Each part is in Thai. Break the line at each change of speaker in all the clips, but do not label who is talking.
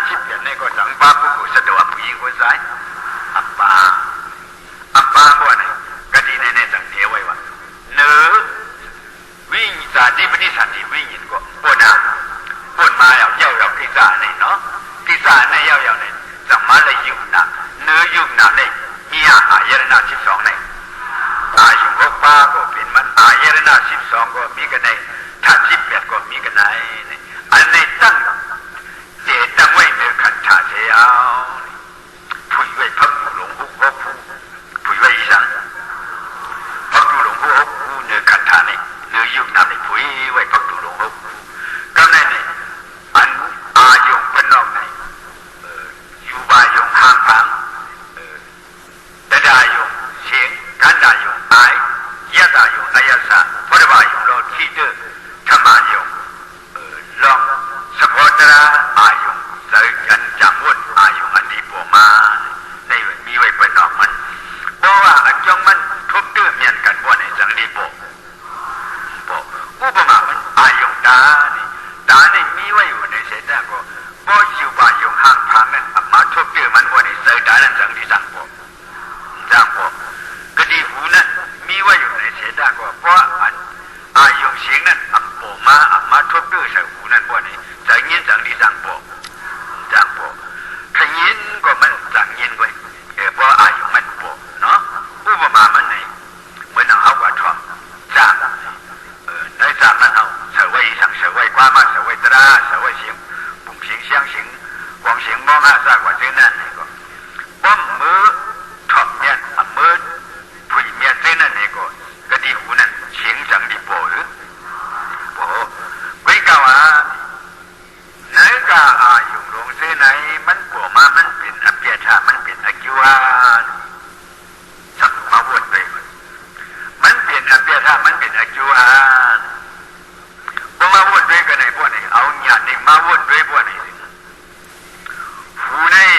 ชิบอย่างนี้ก็สังปาผู้กุสะดวกผู้หญิงคนซ้ายอัปปาบ่เนี่ยก็ดีในสังเทไว้ว่าเนื้อวิ่งสาธิปนิสันติวิ่งยินก็ปนมาเย่ากิสาเนี่ยเนาะกิสาเนี่ยเย่าเนี่ยสัมมาเลยยุ่งนะเนื้อยุ่งนะเนี่ยมีอายรณะ12เนี่ยอายุหกป้าก็เป็นมันอายรณะ12ก็มีกันในถ้า18ก็มีกันในอันในตั้งเจตั้งไว้เนื้อขันธาเสียผู้ไว้พักหลงผู้ก็ผู้ไว้อีสังพักหลงผู้เนื้อขันธาเนี่ยเนื้อยุ่งนะเนี่ยผู้ไว้พักหลงผู้ก็ในเนี่ยอันอายุเป็นนอกเนี่ยอยู่บายงห่างพังดายงเสียงกันดายงไอยะดายงอายะสะพระบายงโลทีเตธรรมายงลองสะโพตระอายุเสยจันจังวุฒอายุอันดีปวมาในมีไว้เป็นออกมันเพราะว่าอันจงมันทุกเรื่องเมียนกันว่าในสังดีปอุปมามันอายุตานี่มีไว้อยู่ในเสด็จก็บ่อยู่บายงห่างพังนั้นมาทุกเรื่องมันว่าในเสยตานั้นสังดีสังปจังพอกดีหูนั้นมีไว้อยู่ในเสดาก็เพราะอันอายุเสียงนั้นอัปโปมาทบด้วยใส่หูนั้นพวกนี้จะเงียนจังดีจังพอขยินก็มันจังเงียนไว้เพราะอายุมันโปเนาะอุปมามันไหนเหมือนเอากว่าทองจ้างในจ้างนั้นเอาเสวยสั่งเสวยกว่ามาเสวยตราเสวยเสียงปุ่มเสียงเสียงหวังเสียงมองหาซากว่าเจ้านั่นก็ป้อมมือถอดเมียนมืดผู้เมียนเส้นนั่นเองก็ดีหูนั่นเสียงจังดีโปหรือโปไว้กว่าไหนก็อายุลงเส้นไหนมันโปมามันเป็นอภิชามันเป็นอกิวาสักมาวนไปมันเป็นอภิชามันเป็นอกิวาพอมาวนด้วยกันในพวกนี้เอาหยาดนี่มาวนด้วยพวกนี้หูนี่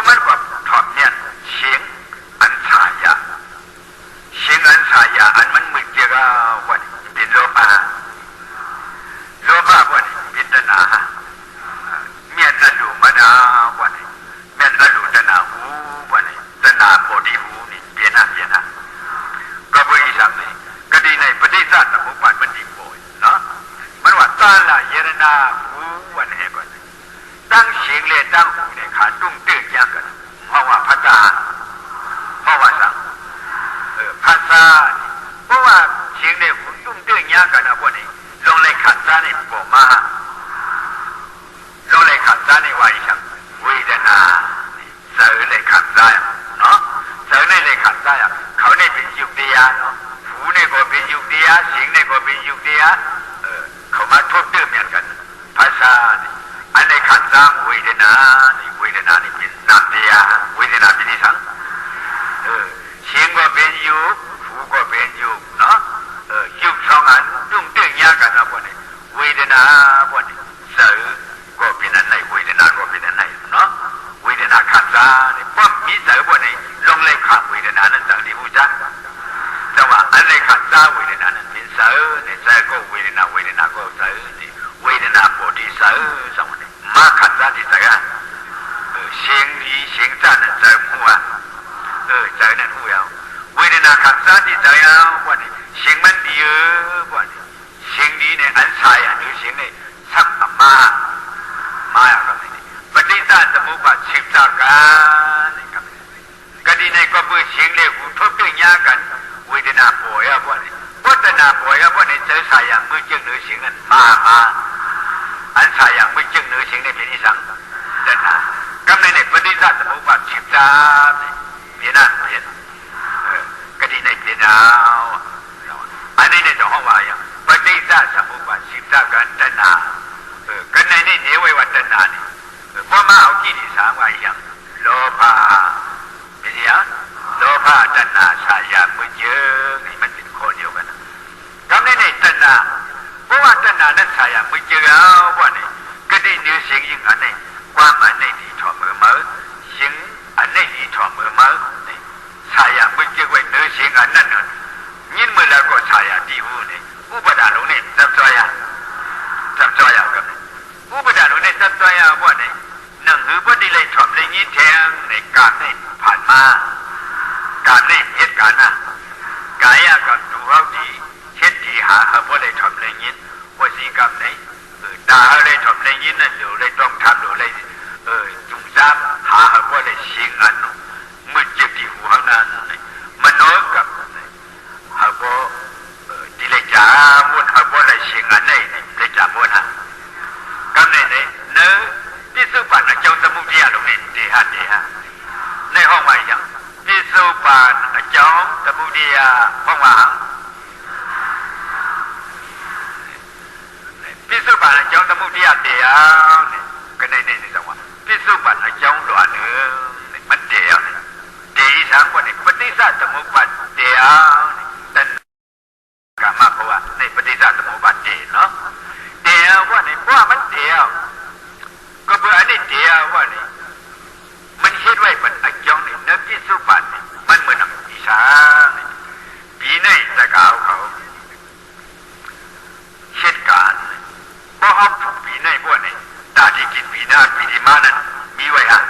มันก็ถอดเนี่ยเสียงอันสายะอันมันมืดเจ้าวันเป็นโลภะวันเป็นตัณหาเมียนตะลุมนาวันเมียนตะลุตัณหาหูวันตัณหาโพธิหูนี่เปลี่ยนหน้าก็บริสัมนี่ก็ดีในปฏิสัตตมุปปาทมันดีโปเนาะมันว่าตาละเยรนาหูวันเฮก่อนตั้งเสียงเลยตั้งหูเนี่ยขาตุ้งตื้อยากกันเพราะว่าพัฒนาเพราะว่าสังภาษาเพราะว่าเสียงเนี่ยหูตุ้งตื้อยากกันนะพวกนี้ลงเลยขัดซาเนี่ยปมาลงเลยขัดซาเนี่ยว่าอีสังเวทนาเสยเลยขัดซาเนาะเสยเลยขัดซาเขาเนี่ยเป็นยุคเดียเนาะหูเนี่ยก็เป็นยุคเดียเสียงเนี่ยก็เป็นยุคเดียเขามาทุบตื้อเหมือนกันภาษาอันในขันธ์สร้างเวทนานี่เป็นนามเดียเวทนาเป็นนิสังเสียงก็เป็นยุคหูก็เป็นยุคเนาะยุคสองอันตุ้งตื้อยากกันนะพวกนี้เวทนาพวกนี้เสือก็เป็นอันไหนเวทนาก็เป็นอันไหนเนาะเวทนาขันธ์สร้างนี่ป้อมมีเสือพวกนี้ลงเลยขัดเวทนานั้นสังดีผู้จักแต่ว่าอันในขันธ์สร้างเวทนานั้นเป็นเสือเนี่ยเสือก็เวทนาก็เสือนี่เวทนาโพธิเสือสองนี้มาขัดซาที่ใจอ่ะเสียงดีเสียงจ้านั่นใจหัวใจนั่นหัวเวทนาขัดซาที่ใจอ่ะว่านี่เสียงมันดีว่านี่เสียงดีเนี่ยอันสายอ่ะหรือเสียงเนี่ยสักมาอย่างนั้นนี่ปฏิสัตตมุปปาท10ประการนี่ครับก็ดีในก็เพื่อเสียงเลยหูทุบตื้อยากันเวทนาป่วยอ่ะว่านี่วัฒนาป่วยอ่ะว่านี่เจอสายอย่างมือเจื้อหรือเสียงนั้นมาอันสายอย่างมือเจื้อหรือเสียงเนี่ยเป็นนิสังแต่นะกำเนิดในปฏิสัตตมุปปาท10ประการเปลี่ยนก็ดีในเปลี่ยนเอาอันนี้เนี่ยจะห้องว่าอย่างปฏิสัตตมุปปาท10ประการแต่นะก็ในนี่เหนียวไว้วัฒนานี่เพราะมาเอาที่ที่สามว่าอย่างโลภะเป็นอย่างโลภะตัณหาสายอย่างมือเจื้อนี่มันเป็นข้อเดียวกันกำเนิดในตัณหาเพราะว่าตัณหานั้นสายอย่างมือเจื้อเอาว่านี่ก็ได้เนื้อเสียงยิ่งอันนี้ความอันนี้ดีถ่อมือเสียงอันนี้ดีถ่อมือนี่สายอย่างมือเจื้อไว้เนื้อเสียงอันนั้นยินมือแล้วก็สายอย่างดีหูนี่อุปทานลงนี่จับจอยกันอุปทานลงนี่จับจอย ในการนี่ผ่านมาการนี่เหตุการณ์นะกายกับดูเขาดีเช็ดดีหาเขาบ่ได้ทำอะไรยินว่าสิกับไหนตาเขาได้ทำอะไรยินนั่นหรือได้ต้องทำหรือได้จุ่มซ้ำหาเขาบ่ได้ชิงอันมืดเจ็บที่หัวนั้นมโนกับเขาบ่ดีเลยจ้ามุนเขาบ่ได้ชิงอันไหนเลยจ้ามุนฮะกับไหนเนี่ยเนื้อที่สุพรรณเจ้าสมุทรยาลงนี่เดียในห้องว่าอย่างที่สุพรรณเจ้าสมุทรยาห้องว่าพิสุปันအကြောင်းသမှုတရားတရားနဲ့ကနေနေနေတော့พิสุปันအကြောင်းလွာနေမတရားနဲ့တေဤသံကွနဲ့ပฏิစ္ဆသမုပ္ပါတရားနဲ့တဏကာမဘဝနဲ့ပฏิစ္ဆသမုပ္ပါတေနော်တရားကွနဲ့ဘဝမတရားကဘအနိတရားကွနဲ့มันคิดไว้มันအကြောင်းနဲ့နพิสุปันมันเหมือนอีสานปีในตะกาวเขาเหตุการณ์พอเขาถูกปีในพวกนี้ตาที่กินปีหน้าปีที่มานั้นมีไว้ฮะ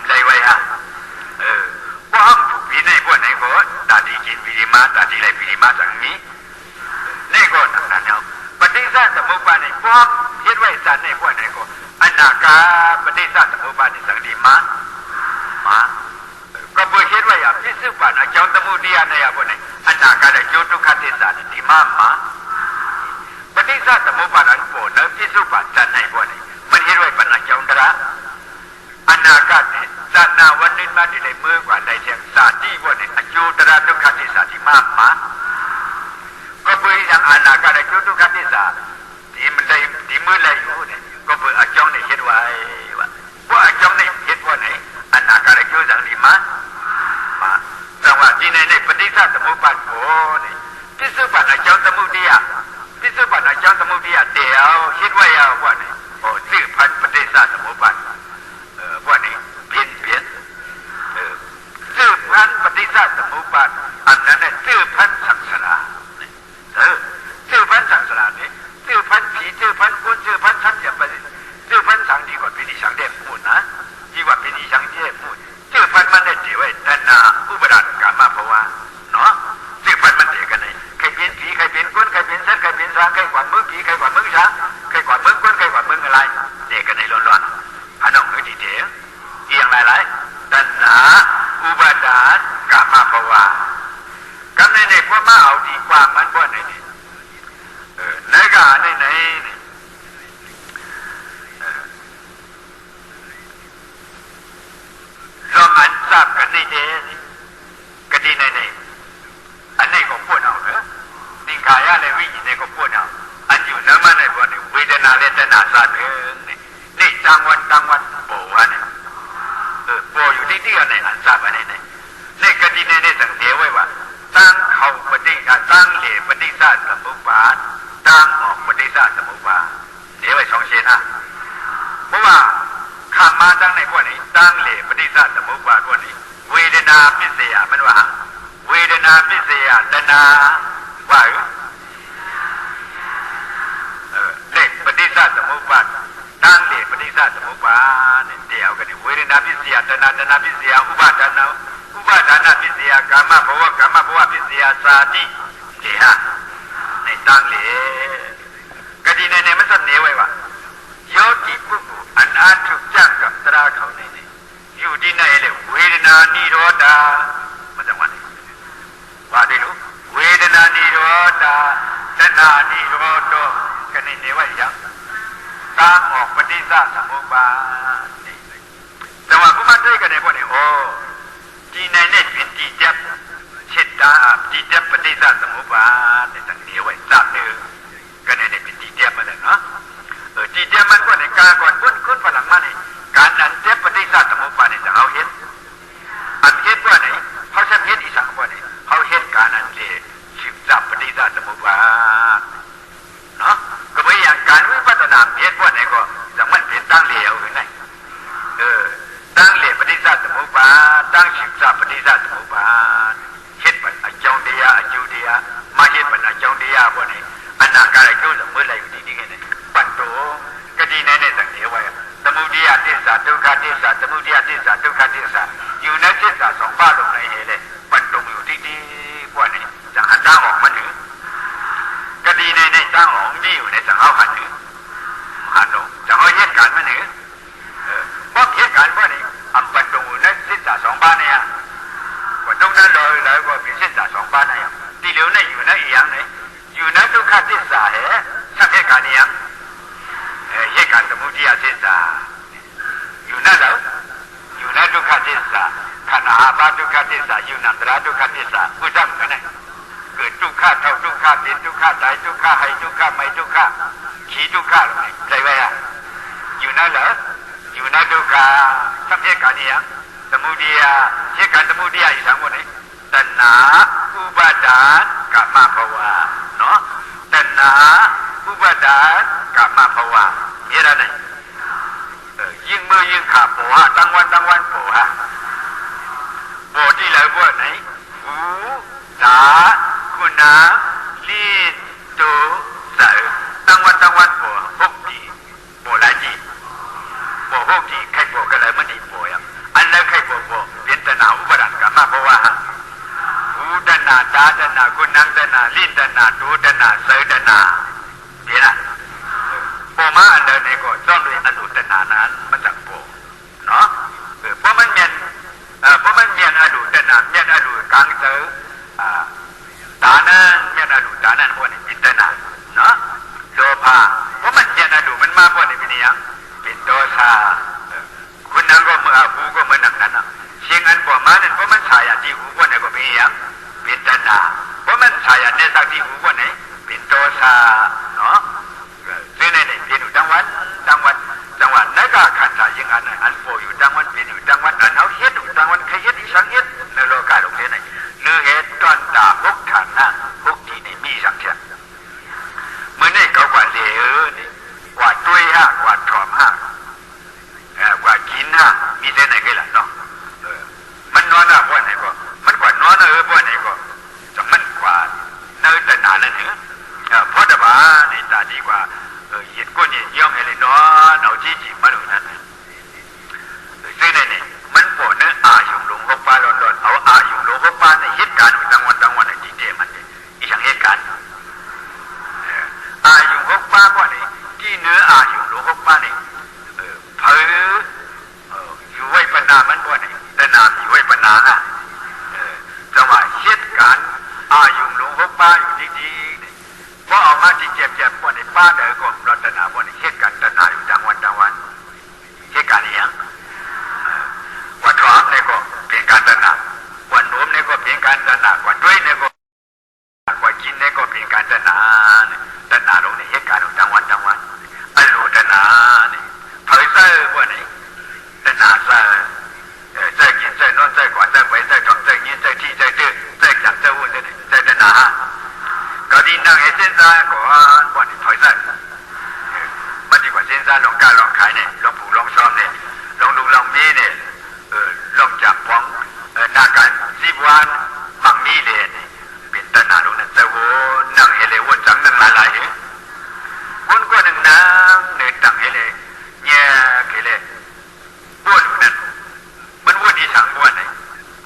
ได้ไว้ฮะพอเขาถูกปีในพวกนี้ก็ตาที่กินปีที่มาตาที่ไรปีที่มาสังนี้นี่ก็ต่างนั้นเอาปฏิสัตสมุปบาทนี่พอคิดไว้สันในพวกนี้ก็อนาคาปฏิสัตสมุปบาทนี่สังดีมาก็พอคิดไว้อย่างพิสุปันอาจารย์สมุทิยาในพวกนี้อนาคาได้จุตุขัดติสันดีมาปฏิสัตสมุปบาทอันโปนแล้วพิสุปันสันในพวกนี้มันเห็นไว้ปัญญาจงตระอนาคาเนี่ยสัตนาวันนี้มาที่ในมือกว่าในเชียงสาที่พวกนี้อจุตระทุกขัดติสันดีมาก็เพื่ออย่างอนาคาได้จุตุขัดติสันดีมันได้ดีมือเลยอยู่เนี่ยก็เพื่ออาจารย์เนี่ยเห็นไว้ว่าอาจารย์เนี่ยเห็นว่าไหนอนาคาได้จุสังดีมาจังหวะที่ในปฏิสัตสมุปบาทโผเนี่ยพิสุปันอาจารย์สมุทิยาพิสุปันอาจารย์สมุทิยาเดียวคิดไว้ว่าเนี่ยสื่อพันปฏิสัตสมุปบาทว่านี่เปลี่ยนสื่อพันปฏิสัตสมุปบาทอันนั้นเนี่ยสื่อพันสังสารสื่อพันสังสารนี่สื่อพันผีสื่อพันคนสื่อพันชั้นอย่างไปสื่อพันสังดีกว่าเป็นอีสังเด็กพูดนะดีกว่าเป็นอีสังเด็กพูดสื่อพันมันได้เจี๋ยวแต่นาอุปราชกามาภาวะเนาะสื่อพันมันเด็กกันเลยใครเป็นผีใครเป็นคนใครเป็นสัตว์ใครเป็นสังใครกว่ามึงผีใครกว่ามึงสังใครกว่ามึงคนใครกว่ามึงอะไรเด็กกันในล้วนๆอันนั้นคือดีเดียวเอียงหลายๆตัณหาอุปาทานกามาภาวะกันในพวกมาเอาดีกว่ามันบ่ไหนนี่ในกาในลองอันทราบกันนี่เด้กันดีในอันนี้ก็พูดเอาติงขายอะไรวิญญาณก็พูดเอาอันอยู่นั้นมันในพวกนี้เวทนาและตัณหาสารนี่จังวันโปวะเนี่ยโปอยู่ที่อันไหนอันทราบอันไหนนี่กันดีในสังเกตไว้ว่าตั้งเขาปฏิฆาตั้งเหตุปฏิสัตสมุปบาทตั้งออกปฏิสัตสมุปบาทเดี๋ยวไว้สองเชนฮะเพราะว่าข้ามาตั้งในพวกนี้ตั้งเหตุปฏิสัตสมุปบาทพวกนี้เวทนาพิเศษมันว่าเวทนาพิเศษตัณหาว่าเลขปฏิสัตสมุปบาทตั้งเหตุปฏิสัตสมุปบาทเนี่ยเดี๋ยวกันเวทนาพิเศษตัณหาพิเศษอุปาทานพิเศษกามาภวะพิเศษสาธิเดี๋ยวในตั้งเลยกดีในมันสั่นเหนียวไว้ว่าโยติปุกุอันอาทุกจังกับตราเขาในอยู่ที่ไหนเลยเวทนานิโรธามันจะว่าว่าได้รู้เวทนานิโรธาตัณหานิโรธกันในไว้ยังตั้งออกปฏิสัตสมุปบาทแต่ว่าผู้มาด้วยกันในพวกนี้โอ้ที่ในเนี่ยเป็นที่เจ็บเช่นตาที่เจ็บปฏิสัตสมุปบาทในสังเกตไว้ทราบเนื้อกันในเป็นที่เจ็บมาเลยเนาะที่เจ็บมันก็ในการก่อนคุ้นฝรั่งมาเนี่ยการอันเจ็บปฏิสัตสมุปบาทเนี่ยจะเอาเห็นอันเห็นว่าไหนเขาจะเห็นอีสังว่าไหนเขาเห็นการอันเลยสืบจับปฏิสัตสมุปบาทเนาะก็ไม่อย่างการวิปัสสนาเห็นว่าไหนก็จะมันเป็นตั้งเหลวหรือไงตั้งเหลวปฏิสัตสมุปบาทตั้งสืบจับปฏิสัตสมุปบาทเห็นปัญจงเดียอจุเดียมาเห็นปัญจงเดียว่าไหนอนาคาได้จุสมุอะไรอยู่ที่ไงปันโตกดีในสังเกตไว้สมุทัยทิฏฐิทุกขทิฏฐิสมุทัยทิฏฐิทุกขทิฏฐิ แล้วก็เป็นสิทธิ์สองบ้านนะอย่างที่เหลือเนี่ยอยู่นั่นอีกอย่างนึงอยู่นั่นทุกข์ที่สาเหตุสังเหตุการเนี่ยเหตุการณ์สมุทัยที่สาอยู่นั่นแล้วอยู่นั่นทุกข์ที่สาขันธ์อาภัพทุกข์ที่สาอยู่นั่นตราทุกข์ที่สาผู้จำกันเนี่ยเกิดทุกข์เท่าทุกข์เป็นทุกข์ใจทุกข์ให้ทุกข์ไม่ทุกข์ขี้ทุกข์ใจไว้อะอยู่นั่นเหรออยู่นั่นทุกข์สังเหตุการเนี่ยสมุทัยเหตุการณ์สมุทัยอีกทั้งหมดเนี่ยตัณหาอุปาทานกามภวะเนาะตัณหาอุปาทานกามภวะมีอะไรเนี่ยยิ่งมือยิ่งขาปวะตั้งวันปวะปวที่ไหนปวไหนหูตาคุณาลิ้นตัวสายตั้งวันปวหกทีปวหลายทีปวหกทีใครปวกันเลยมันดีปวยังอันนั้นใครปวเป็นตัณหาอุปาทานกามภวะหูตัณหาตาตัณหาคุณังตัณหาลิ้นตัณหาตัวตัณหาสายตัณหาเห็นไหมปวมาอันเดินในก็ต้องด้วยอนุตัณหานั้นมันจะปวเนาะเพราะมันเมียนอนุตัณหาเมียนอนุกลางเจอตานั้นเมียนอนุตานั้นพวกนี้เป็นตัณหาเนาะโลภะเพราะมันเมียนอนุมันมาพวกนี้เป็นยังเป็นโทสะคุณนั่งก็มือหูก็มือหนักนั้นอ่ะเชียงอันปวมาเนี่ยเพราะมันฉายที่หูพวกนี้ก็เป็นยังเป็นตัณหาเพราะมันฉายในสักที่หูพวกนี้เป็นโทสะเนาะซึ่งในเพียงอยู่จังหวัดนั่นก็ขันธ์ยังอันโปอยู่จังหวัดเป็นอยู่จังหวัดอันเอาเฮ็ดอยู่จังหวัดใครเฮ็ดอีสังเฮ็ดในโลกาโลกนี้เนื้อเฮ็ดต้นตาพกฐานนะพกที่นี่มีสังเกตเมื่อนี่เขากว่าเหลือนี่กว่าตุ้ยกว่าถอมกว่ากินมีเส้นไหนกันล่ะเนาะมันนอนพวกไหนก็มันกว่านอนพวกไหนก็จะมันกว่าเนื้อแต่นานนั่นเหรอเพราะแต่ว่าในตาดีกว่าเหตุก็เนี่ยย่องให้เลยนอนเอาจี้มาดูนั่นซึ่งเนี่ยมันปวดเนื้ออายุหลงหกป้าร้อนเอาอายุหลงหกป้าในเหตุการณ์ตั้งวันในจีเดมันอีช่างเหตุการณ์อายุหกป้าพวกนี้ที่เนื้ออายุหลงหกป้านี่เผยอยู่ไว้ปนามันพวกนี้แต่นามอยู่ไว้ปนาจังหวะเหตุการณ์อายุหลงหกป้าอยู่ดีๆพอออกมาที่เจ็บพวกนี้ป้าเด้อก็รัตนาพวกนี้เหตุการณ์ตัณหาอยู่จังวันเหตุการณ์นี้ว่าถอมเนี่ยก็เป็นการตัณหาว่าโน้มเนี่ยก็เป็นการตัณหาว่าด้วยเนี่ยก็ว่ากินเนี่ยก็เป็นการตัณหาลงในเหตุการณ์จังวันอโลตัณหาเนี่ยเผยเสื้อพวกนี้ตัณหาเสื้อกินเสื้อนอนเสื้อกวาดเสื้อไปเสื้อทองเสื้อเงี้ยเสื้อที่เสื้อเสื้อจับเสื้อวุ่นเสื้อตัณหาก็ดีนั่งให้เส้นซ่าก่อนพวกนี้เผยเสื้อมันดีกว่าเส้นซ่าลองกล้าลองขายเนี่ยลองผูกลองซ้อมเนี่ยลองดูลองมีเนี่ยลองจับป้องหน้าการซีบวานมังมีเลยเป็นตัณหาลงนั้นแต่ว่านั่งให้เลยวนจังนั่งหลายวนก็หนึ่งนั่งเนี่ยตั้งให้เลยเนี่ยให้เลยวนนั่นมันวนที่สังวนเนี่ย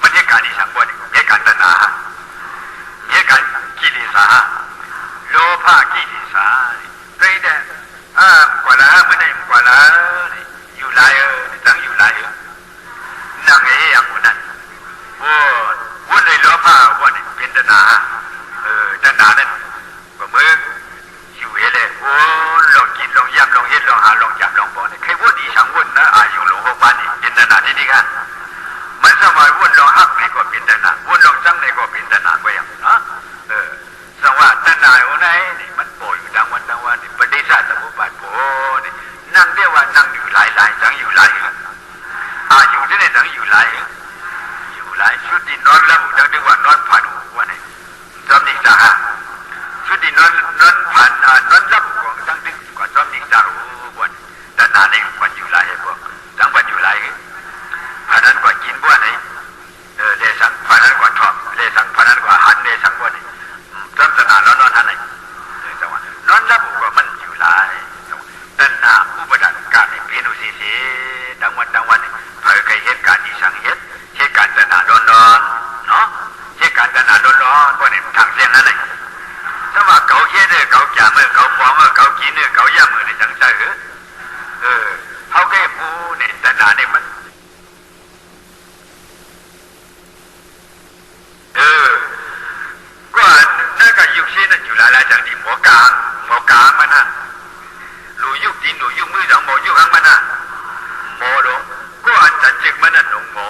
มันเหตุการณ์ที่สังวนเหตุการณ์ตัณหาเหตุการณ์กิเลสโลภะกิเลสใครได้กว่าละมันได้กว่าละอยู่หลายตั้งอยู่หลายนั่งไอ้อย่างนั้นวนเลยโลภะวนเป็นตัณหาตัณหานั้นก็มืออยู่เลยลองกินลองย่ำลองเฮ็ดลองหาลองจับลองปอนใครวนดีสังวนนะอายุหลงหกปันนี่เป็นตัณหาที่นี่กันมันสมัยวนลองหักนี่ก็เป็นตัณหาวนลองจังนี่ก็เป็นตัณหาก็อย่างนะสว่าตัณหาอยู่ไหนนี่มันโผล่อยู่จังวันนี่ปฏิสัตว์สมุปบาทโผล่นี่นั่งเรียกว่านั่งอยู่หลายจังอยู่หลายอยู่ที่ไหนจังอยู่หลายชุดที่นอนแล้วจังที่ว่านอนผ่านหูว่านี่จอมนิสาชุดที่นอนผ่านนอนรับของจังที่กว่าจอมนิสาหูว่าตัณหานี่กว่าอยู่หลายพวกจังว่าอยู่หลายเพราะนั้นกว่ากินว่านี่เลสังเพราะนั้นกว่าชอบเลสังเพราะนั้นกว่าหันเลสังว่านี่จอมตัณหาแล้วนอนท่านไหนจังว่านอนรับกว่ามันอยู่หลายตัณหาอุปทานการนี่เป็นอุสิสีดังวันนี่เผยใครเหตุการณ์ที่สังเหตุการณ์ตัณหาร้อนเนาะเหตุการณ์ตัณหาร้อนพวกนี้ทางเส้นนั่นเองถ้าว่าเขาเฮ็ดเขาจ่ามือเขาฟ้องเขากินเขาย่ำมือในจังใจเขาแค่ผู้เนี่ยตัณหาเนี่ยมัน กลางมันนะหลูยุกตีนหลูยุกมือสองหมอยุกหางมันนะหมอหลงก็อันจันจึกมันนั่นหลงหมอ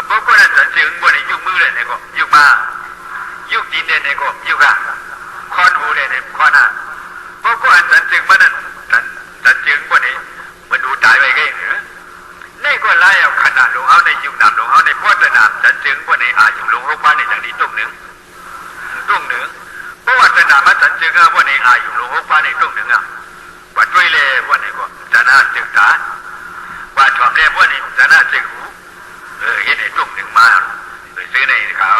พวกนั้นจันจึกบนในยุกมือเลยเนี่ยก็ยุกมายุกตีนเนี่ยก็ยุกอ่ะคอนหูเนี่ยคอนอ่ะพวกอันจันจึกมันนั่นจันจึกบนนี้มันดูตายไปไงเหรอนี่ก็ไล่เอาขนาดหลงเขาในยุคนำหลงเขาในพ่อตะนำจันจึกบนนี้อายุหลงหกพันในอย่างนี้ตุ้งหนึ่งเพราะว่าตะนำมาจันจึกอ่ะบนนี้อายุหลงหกพันในตุ้งหนึ่งอ่ะว่าด้วยเลยบนนี้ก็จะน่าจึกตาว่าทอมเล่บนนี้จะน่าจึกหูเห็นในตุ้งหนึ่งมาซื้อในเขา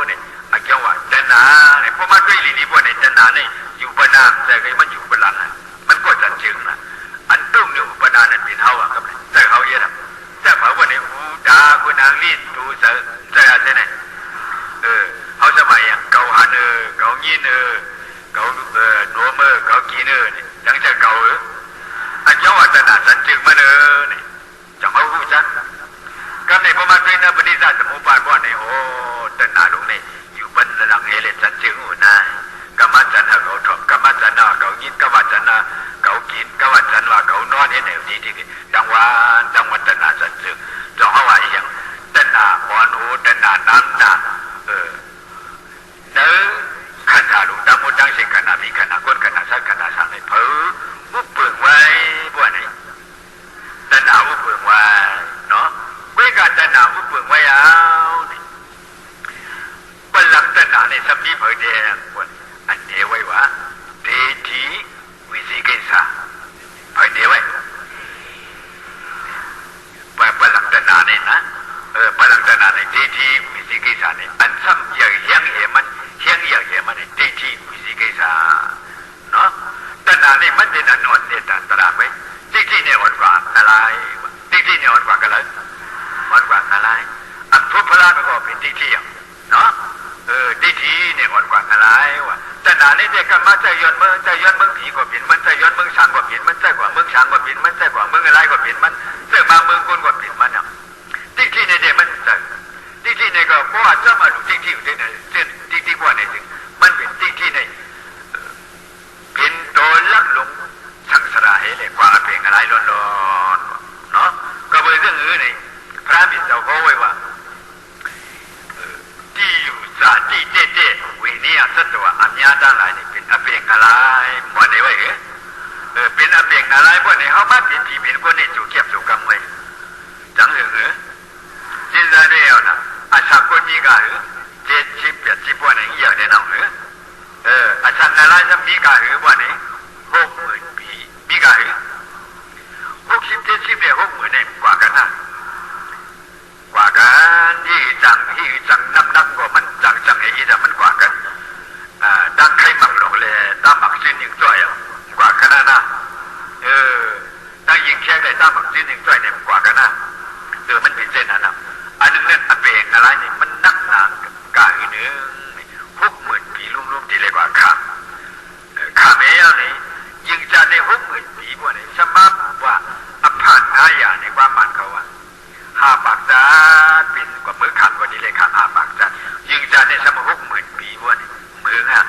เนี่ยอาเกี่ยวว่าตะนาเนี่ยพอมาด้วยลีนี่บนนี้ตะนาเนี่ยอยู่บนน้ำแต่ก็มันอยู่บนหลังอ่ะมันก็จันจึกนะอันตุ้งหนึ่งบนน้ำนั้นเป็นเท่าอ่ะครับแต่เขาเยอะนะแต่เขาบนนี้หูตาคุณนางลิ้นดูเสืออะไรเนี่ยเขาสมัยอย่างเกาหันเกายินเกาโนมเกากีนเนี่ยยังจะเกาอันเจ้าวัฒนาสันจึงมันเนี่ยจังเขาหูจักก็ในพม่าด้วยนะปฏิสัตสมุปบาทว่าในโอ้ตนาลงในอยู่บนหลังเฮเลสันจึงหูนายกรรมจันทร์เขาถกกรรมจันทร์เขายินกรรมจันทร์เขากินกรรมจันทร์ว่าเขานอนเห็นในที่ที่จังหวะตนาสันจึงจังเขาว่าอย่างตนาอ่อนหูตนาน้ำนาเนื้อขณะลุงตามุดังสิขณะมีขณะก้นขณะสักขณะสังในเผืออุปเปิงไว้บ่ไหนตนาอุปเปิงไว้เนาะเวกาตนาอุปเปิงไว้เอาบรรลังตนาในสัมมีเผยแดงบ่อันเดียวไว้ว่าเดทีวิสิกิสาเผยเดียวไว้บรรลังตนาเนี่ยนะบรรลังตนาในเดทีวิสิกิสาเนี่ยอันซ้ำอย่างเหมันเฮียงอย่างเหมันเดทีวิสิกิสาเนาะตนาเนี่ยมันเป็นอันอ่อนเนี่ยตราไว้ที่เนี่ยอ่อนกว่าอะไรที่เนี่ยอ่อนกว่ากันเลยอ่อนกว่าอะไรอันทุพพลาก็เป็นที่เนาะที่เนี่ยอ่อนกว่าอะไรวะตนาเนี่ยเด็กกันมาใจย้อนเมืองผีก็เป็นมันใจย้อนเมืองช้างก็เป็นมันใจกว่าเมืองช้างก็เป็นมันใจกว่าเมืองอะไรก็เป็นมันใจมาเมืองกุนก็เป็นมันอ่ะที่เนี่ยเด็กมันใจที่เนี่ยก็เพราะว่าจะมาดูที่อยู่ที่ไหนที่ว่าเนี่ยถึงมันเป็นที่เนี่ยเป็นตัวลักหลงสังสารเหตุกว่าเป็นอะไรร้อนๆเนาะก็เป็นเรื่องอื่นนี่พระบิดาเขาไว้ว่าที่อยู่สาที่เด็ดวิญญาณสัตว์ว่าอัญญาตั้งหลายนี่เป็นอเปงอะไรมันนี่ไว้เป็นอเปงอะไรพวกนี้เขามาเป็นผีเป็นคนนี่จูเก็บจูกำไว้จังจินตนาเดียวนะอาชาคนนี้ก็เจ็ดชิบพวกนี้เยอะแน่นอนอาจารย์นาราจะมีกาหือว่านี่60,000 ปีมีกาหือ60 70เนี่ย60,000เนี่ยกว่ากันนะกว่ากันที่จังนับก็มันจังไอ้ที่มันกว่ากันดังใครหมักหลงเลยตามหมักชิ้นยิ่งจ้อยกว่ากันนะตั้งยิ่งแค่ได้ตามหมักชิ้นยิ่งจ้อยเนี่ยกว่ากันนะมันเป็นเส้นนั้นนะอันนึงเนี่ยอเปกอะไรนี่มันนักหนากาหือเนื้อ60,000 ปีลุ่มๆที่เรียกว่าข้าเมียนี่ยิงจะได้60,000 ปีพวกนี้สมับว่าอภันหายาในความหมายเขาว่า5 ปากจัดเป็นกว่ามือขันกว่านี้เลยค่ะ5 ปากจัดยิงจะได้สมับ60,000 ปีพวกนี้มืออ่ะ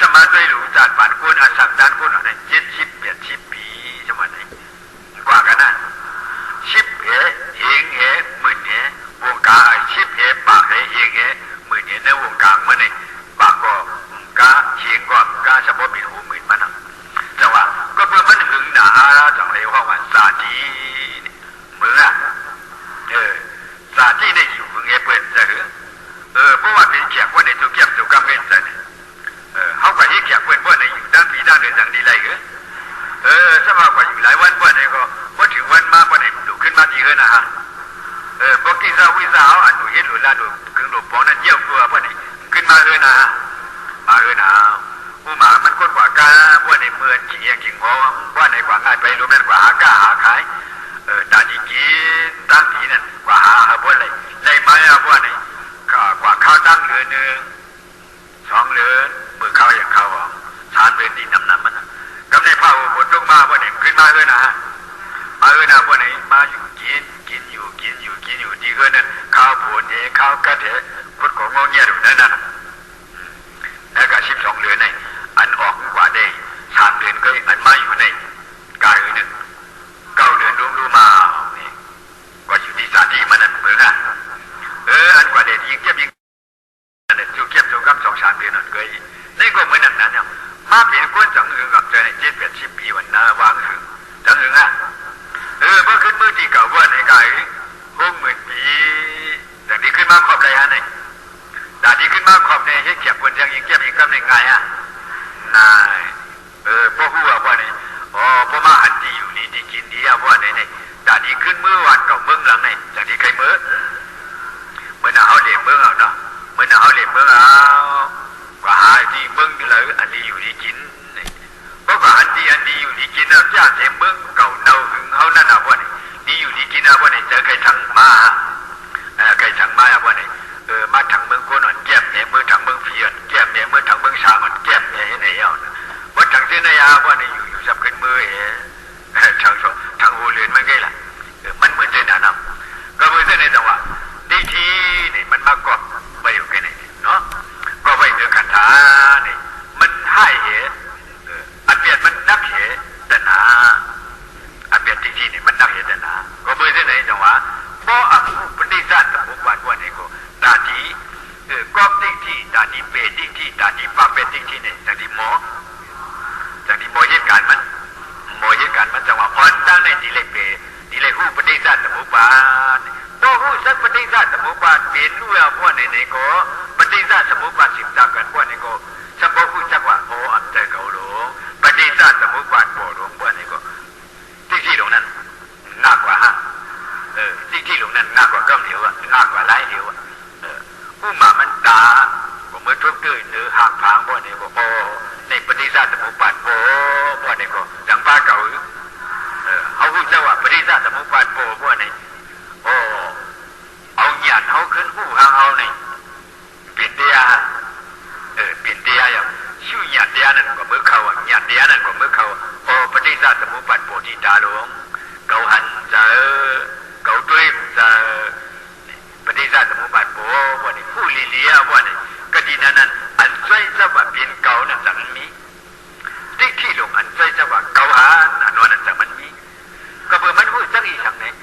สมัยด้วยรู้จัดบ้านคนอาศัยด้านคนอะไร70 80 ปีสมัยไหนกว่ากันนะ10 เหเฮงเหหมื่นเหวงการ10 เหปากเหเฮงเหหมื่นเหในวงการมันนี่ปากก็กาเชียงก็กาเฉพาะเป็นหูหมื่นมันนะจังหวะก็เพื่อมันหึงหนาจังเลยว่าวันสาจีเมื่อสาจีเนี่ยอยู่เงี้ยเปิดจะเพราะว่าเป็นแขกว่าในตัวเก็บตัวกำเงินจะเนี่ยเขาก็ให้แขกเปิดว่าในอยู่ด้านปีด้านเดินอย่างนี้เลยสมัยว่าอยู่หลายวันว่าในก็พอถึงวันมาว่าในดูขึ้นมาดีนะฮะพวกที่เราวิสาอันดูเห็นหรือละดูกึ่งหลบปองนั้นเยี่ยวตัวว่าในขึ้นมานะมานะผู้หมามันคนกว่ากาว่าในเมืองขี้เกียจพอว่าในกว่าง่ายไปรวมนั่นกว่าหากาหาขายตาดีกินตั้งทีนั่นกว่าหาบ่เลยเลยมาว่าในกว่าข้าวตั้งเรือน2 เรือนเมื่อข้าวอย่างข้าวชานเรือนนี่น้ำมันกำในผ้าฝนตกมาว่าในขึ้นมานะมาว่าในมาอยู่กินอยู่ดีเกินนั่นข้าวผลเนี่ยข้าวกระเทะคนของงอเงี้ยอยู่นั่นน่ะแล้วก็12 เรือนนี่อันออก กับ2-3 เดือนนั่นก็นี่ก็เหมือนนั้นเนี่ยมาเปลี่ยนคนจังหึงกับเจอใน7-80 ปีวันน่าวางหึงจังหึงอ่ะเมื่อขึ้นมือที่เก่าว่าในกาย60,000 ปีแต่ที่ขึ้นมาขอบไรฮะเนี่ยแต่ที่ขึ้นมาขอบเนี่ยให้เก็บคนยังยิงเก็บอีกกำหนึ่งไงอ่ะนายพวกหัวว่าเนี่ยพวกมาหันดีอยู่นี่ดีกินดีอ่ะว่าเนี่ยแต่ที่ขึ้นมือวันกับเมืองหลังเนี่ยจากที่เคยเมื่อน่ะเขาเลี้ยงเมืองเอาเนาะเมื่อน่ะเขาเลี้ยงเมืองเอาก็หาที่เมืองเลยอันดีอยู่ดีกินเพราะว่าอันดีอยู่ดีกินเอาจ้าเสียเมืองเก่าเน่าหึงเขานั่นอ่ะว่าเนี่ยดีอยู่ดีกินอ่ะว่าเนี่ยเจอใครทางมาใครทางมาอ่ะว่าเนี่ยมาทางเมืองโกนอ่อนแก้มเนี่ยเมื่อทางเมืองเพียนแก้มเนี่ยเมื่อทางเมืองสามอ่อนแก้มเนี่ยไหนเอาว่าทางเส้นนายาว่าเนี่ยอยู่สับขึ้นมือทางหูเรือนมันไงล่ะมันเหมือนเส้นนั้นก็เหมือนเส้นในจังหวะดีทีนี่มันมากรอบไปอยู่กันนี่เนาะก็ไปเจอขันธานี่มันให้เหอันเบียดมันนักเหแต่หนาอันเบียดดีทีนี่มันนักเหแต่หนาก็เหมือนเส้นในจังหวะเพราะอันปฏิสัตว์บุกวันวันนี้ก็ตาดีกอบดีทีตาดีเปดีทีตาดีปาเปดีทีนี่ตาดีหมอเหตุการณ์มันจังหวะอ่อนตั้งในดีเลยเปดีเลยหูปฏิสัตว์บุกวันตัวหูสักปฏิสัตว์สมุปบาทเป็นรู้แล้วพวกในก็ปฏิสัตว์สมุปบาท10 จากกันพวกในก็สมบูรณ์จักว่าโอ้อันเจอเก่าหลงปฏิสัตว์สมุปบาทโบหลงพวกในก็ที่หลงนั้นง่ายกว่าฮะที่หลงนั้นง่ายกว่าก้มเหลียวอ่ะง่ายกว่าไล่เหลียวอ่ะผู้มามันตาก็เมื่อทุกตื่นหรือหักผางพวกในก็โอ้ในปฏิสัตว์สมุปบาทโบพวกในก็ดังป้าเก่าเขาพูดจักว่าปฏิสัตว์สมุปบาทโบพวกในโอ้เอาหยาดเขาขึ้นหูหางเอาเนี่ยเปลี่ยนเดียเปลี่ยนเดียอย่างชื่อหยาดเดียนั่นก็มือเขาหยาดเดียนั่นก็มือเขาโอ้ปฏิสัตว์สมุปบาทโพธิตาหลวงเกาหันจะเกาด้วยจะปฏิสัตว์สมุปบาทโพว่านี่ผู้ลีเลียว่านี่ก็ดีนั้นอันใจจะว่าเปลี่ยนเก่านั่นจากมันมีที่หลงอันใจจะว่าเก่าหันอันนั้นจากมันมีก็เบื่อมันพูดจักอีสังเนี่ย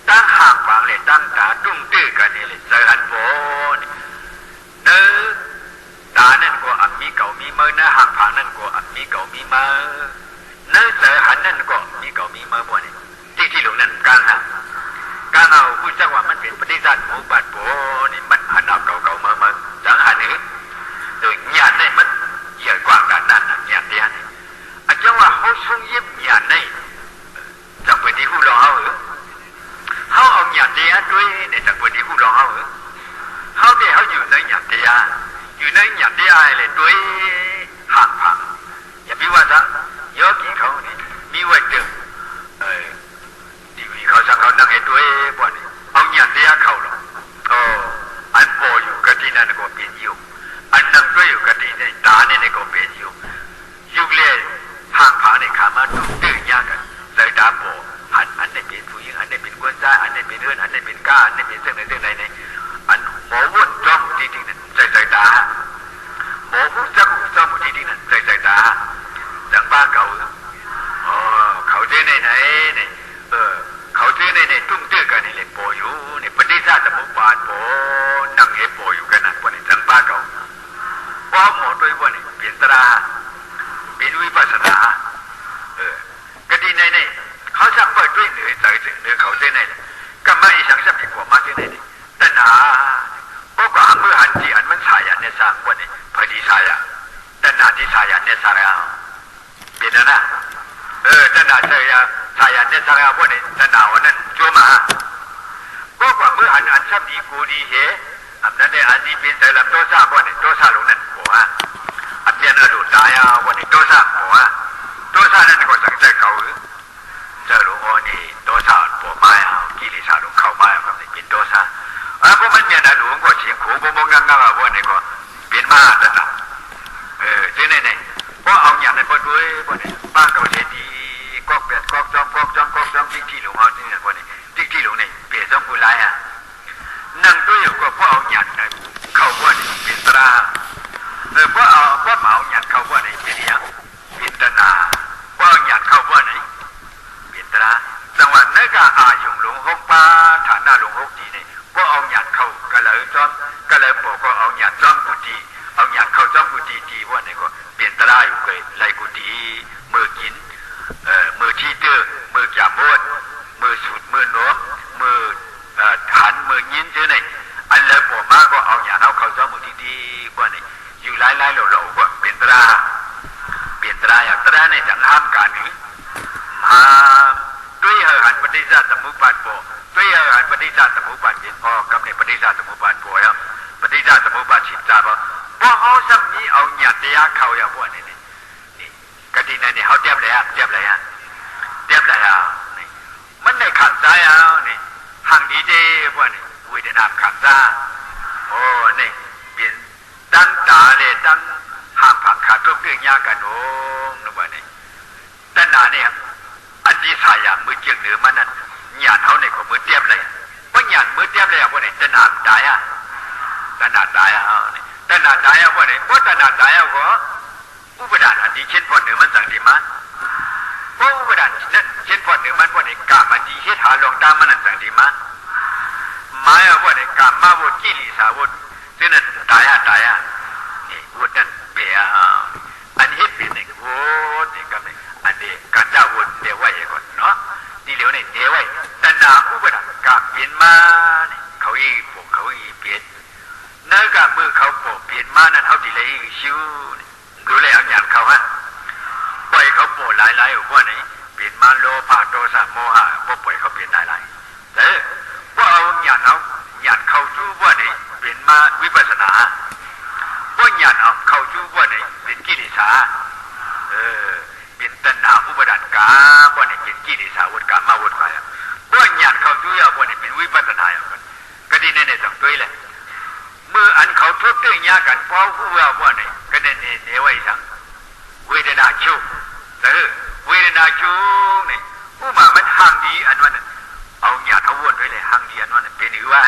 ตั้งห่างฟังเลยตั้งตาตุ้งตื้อกันนี่เลยเจอหันโบนตานั่นก็อับมีเก่ามีเมื่อนะห่างฟังนั่นก็อับมีเก่ามีเมื่อเจอหันนั่นก็มีเก่ามีเมื่อบ่เนี่ยที่หลงนั่นกลางเอาผู้จักว่ามันเป็นปฏิสัตว์หมู่บ้านโบนี่มันหันเอาเก่าเมื่อจังหันนี้หยาดนี่มันใหญ่กว่ากันนั่นหยาดเดียนี่อาจารย์ว่าเขาทรงเย็บหยาดนี่จังเป็นที่หูเราเขาเอาหยาดเดียด้วยในจังเป็นที่หูเราเขาเดี๋ยวเขาอยู่ในหยาดเดียเลยด้วยห่างพังอย่าพิว่าซะเยอะกี่เขานี่มีไว้เจอดีวีเขาสังเขานั่งให้ด้วยบ่นี่เอาหยาดเดียเขาหรออันโบอยู่กะที่นั่นก็เป็นอยู่อันนั่งด้วยอยู่กะที่ในตาเนี่ยก็เป็นอยู่ยุคเล่ห่างพังในขามาตุ้งตื้อยากกันเลยตาโบอันนี้เป็นผู้หญิงอันนี้เป็นคนใจอันนี้เป็นเรื่องอันนี้เป็นก้าอันนี้เป็นเรื่องไหนอันหมอวุ่นจ้องจริงๆนั่นใจตาหมอผู้จักจ้องจริงๆนั่นใจตาจังบ้าเก่าเขาเจอในเนี่ยเขาเจอในตุ้งตื้อกันนี่เลยโปอยู่เนี่ยปฏิสัตว์สมุปบาทโปนั่งเอโปอยู่กันนั่นพวกนี้จังบ้าเก่าพอหมอตัวพวกนี้เปลี่ยนตราเป็นวิปัสสนากติในเขาจะเปิดด้วยเหนือใจเหนือเขาเจอในก็ไม่สังสรรค์กว่ามาเจอในแต่หนาเพราะว่าเมื่อหันที่อันมันสายเนี่ยสร้างพวกนี้พอดีสายแต่หนาที่สายเนี่ยสร้างเป็นนะแต่หนาสายเนี่ยสร้างพวกนี้แต่หนาวันนั้นจั่วมาเพราะว่าเมื่อหันอันสับดีกูดีเหอันนั้นเนี่ยอันนี้เป็นใจลำโตซาพวกนี้โตซาลงนั่นหัวอันเนี้ยน่าดูตายพวกนี้โตซาหัวโตซานั่นก็สังใจเขาเจอหลวงพ่อนี่โตซาปวดไม้กิเลสหลงเข้าไม้ครับนี่เป็นโตซาพวกมันเนี่ยนะหลวงก็เฉียงขู่บ่งังพวกนี้ก็เป็นมาแต่ละเจ้าเนี่ยพวกเอาอย่างในพวกด้วยพวกนี้บ้านเก่าเฉดีกอกเป็ดกอกจอมที่หลวงพ่อที่เนี่ยพวกนี้ที่หลวงนี่เปลี่ยนสมบูรณ์ไรนั่งตัวอยู่ก็พวกเอาอย่างเข้าพวกนี้เป็นตราพวกเหมาอย่างเข้าพวกนี้เป็นอย่างเป็นตนาพวกเอาอย่างเข้าพวกนี้เป็นตราจังหวัดเนื้อกาอายุหลวงหกป้าฐานะหลวงหกจีเนี่ยพวกเอาอย่างเข้าก็เลยบอกก็เอาอย่างจอมกุ ฏิเอาอย่างเข้าจ้องกุฏิดีว่าเนี่ยก็เปลี่ยนตราอยู่เคยไล่กุฏิมือกินมือที่เตื้อมือจ่ามวนมือสูดมือโน้มมือหันมือยิ้นเจอเนี่ยอันแล้วผมมาก็เอาอย่างเข้าจ้องมือดีๆว่าเนี่ยอยู่ไล่ๆเหล่าๆก็เปลี่ยนตราอย่างตราเนี่ยจังห้ามการนี้มาด้วยหันปฏิจจสมุปบาทโปด้วยหันปฏิจจสมุปบาทเป็นพ่อกำเนิดปฏิจจสมุปบาทโปแล้วปฏิจจสมุปบาทฉิบจ่าบ่พอเอาสัมนี้เอาหยาดတရားเข้าอย่างพวกนี้นี่กตินั่นนี่เขาเทียบเลยฮะนี่มันในขันใจเอานี่ห่างดีเด้พวกนี้วิญญาณขันใจโอ้นี่เป็นตั้งตาเลยตั้งห่างผักขาทุกเรื่องยากันโอ้นึกว่านี่แต่หนาเนี่ยอันที่สายอย่างมือเจียงเหนือมันนั่นหยาดเขาเนี่ยก็มือเทียบเลยว่าหยาดมือเทียบเลยพวกนี้แต่หนาตายอ่ะแต่หนาตายอ่ะนี่แต่หนาตายอ่ะพวกนี้เพราะแต่หนาตายอ่ะก็อุปทานอันที่เช่นพวกเหนือมันสังดีมั้ยเพราะอุปทานเช่นพวกเหนือมันพวกนี้กามันดีเฮ็ดหาลงตามมันนั่นสังดีมั้ยมาอ่ะพวกนี้กามาวุกิริสาวุซึ่งนั่นตายอ่ะนี่วุนั่นเปียอันเฮ็ดเป็นนี่โอ้นี่ก็ไม่อันนี้การเจ้าวุเดี๋ยวไว้ก่อนเนาะนี่เหลียวนี่เดี๋ยวไว้แต่หนาอุปทานกาเปลี่ยนมาเขาอีพวกเขาอีเปลี่ยนเนื้อกามือเขาปกเปลี่ยนมานั่นเขาดีเลยชิวดูแลเอาอย่างเขาฮะปล่อยเขาโปรหลายๆว่านี่เปลี่ยนมาโลภะโทสะโมหะว่าปล่อยเขาเปลี่ยนหลายๆแต่ว่าเอาอย่างเขาจู้ว่านี่เปลี่ยนมาวิปัสสนาว่าอย่างเขาจู้ว่านี่เป็นกิเลสาเป็นตัณหาอุปาทานกาว่านี่เป็นกิเลสาวุฒกามาวุฒกายว่าอย่างเขาจู้ว่านี่เป็นวิปัสสนาอย่างกันก็ดีในสองตัวเลยเมื่ออันเขาทุกข์ด้วยยากันเพราะผู้ว่านี่ก็เนี่ยไว้สั่งเวทนาชุกเวทนาชุกนี่ผู้มามันห่างดีอันนั้นเอาหยาดเอาวนไว้เลยห่างดีอันนั้นเป็นหรือว่า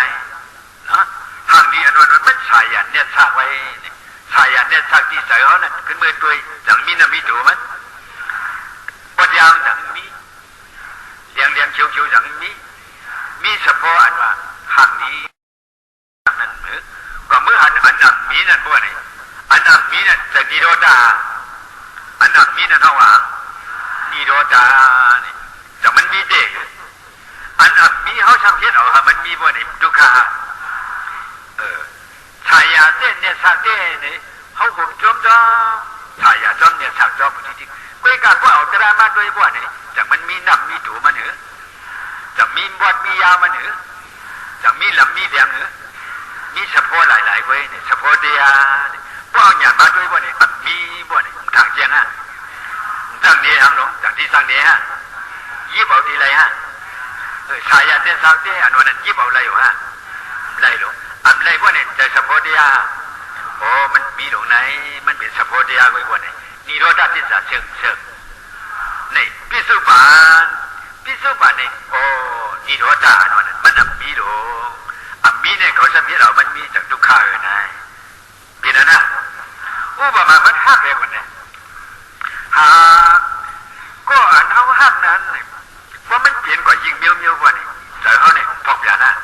นะห่างดีอันนั้นมันสายยันเนี่ยซากไว้สายยันเนี่ยซากที่ใส่เขานั่นขึ้นมือตัวจังมีน้ำมีตัวมันปัญญาจังมีเลี้ยงเชียวจังมีเฉพาะอันว่าห่างดีนั่นก็เมื่ออันนั้นมีนั่นพวกนี้อันนั้นมีนั่นจะนิโรธาอันนั้นมีนั่นเท่าว่านิโรธานี่จะมันมีเด็กอันนั้นมีเขาทำเพี้ยนเอามันมีพวกนี้ทุกขาชายาเต้นเนี่ยสักเต้นนี่เขาหุบจมจ้าชายาจอมเนี่ยสักจอมจริงๆเวลาพวกเอาตรามาด้วยพวกนี้จะมันมีน้ำมีถูมันเหรอจะมีบดมียามันเหรอจะมีลำมีแดงเหรอมีเฉพาะหลายๆเว้ยเนี่ยเฉพาะเดียพวกอย่างมาด้วยพวกนี้มีพวกนี้ทางเจียงฮะทางนี้ทางหลงทางที่ทางนี้ฮะยี่เบาดีเลยฮะสายยันเนี่ยสักเต้อันนั้นยี่เบาเลยอยู่ฮะเลยหลงเลยพวกนี้จะเฉพาะเดียโอ้มันมีหลงไหนมันเป็นเฉพาะเดียไว้พวกนี้นิโรธาทิฏฐิเชิงนี่พิสุปานนี่โอ้นิโรธาอันนั้นมันมีหลงมีเนี่ยเขาจะมีเรามันมีจากทุกข้าเลยนะเป็นนะอุปมามันหักเลยคนเนี่ยหาก็อันเขาหักนั้นว่ามันเปลี่ยนกว่ายิงเมียวกว่านี่เจอเขาเนี่ยพกอย่างนั้น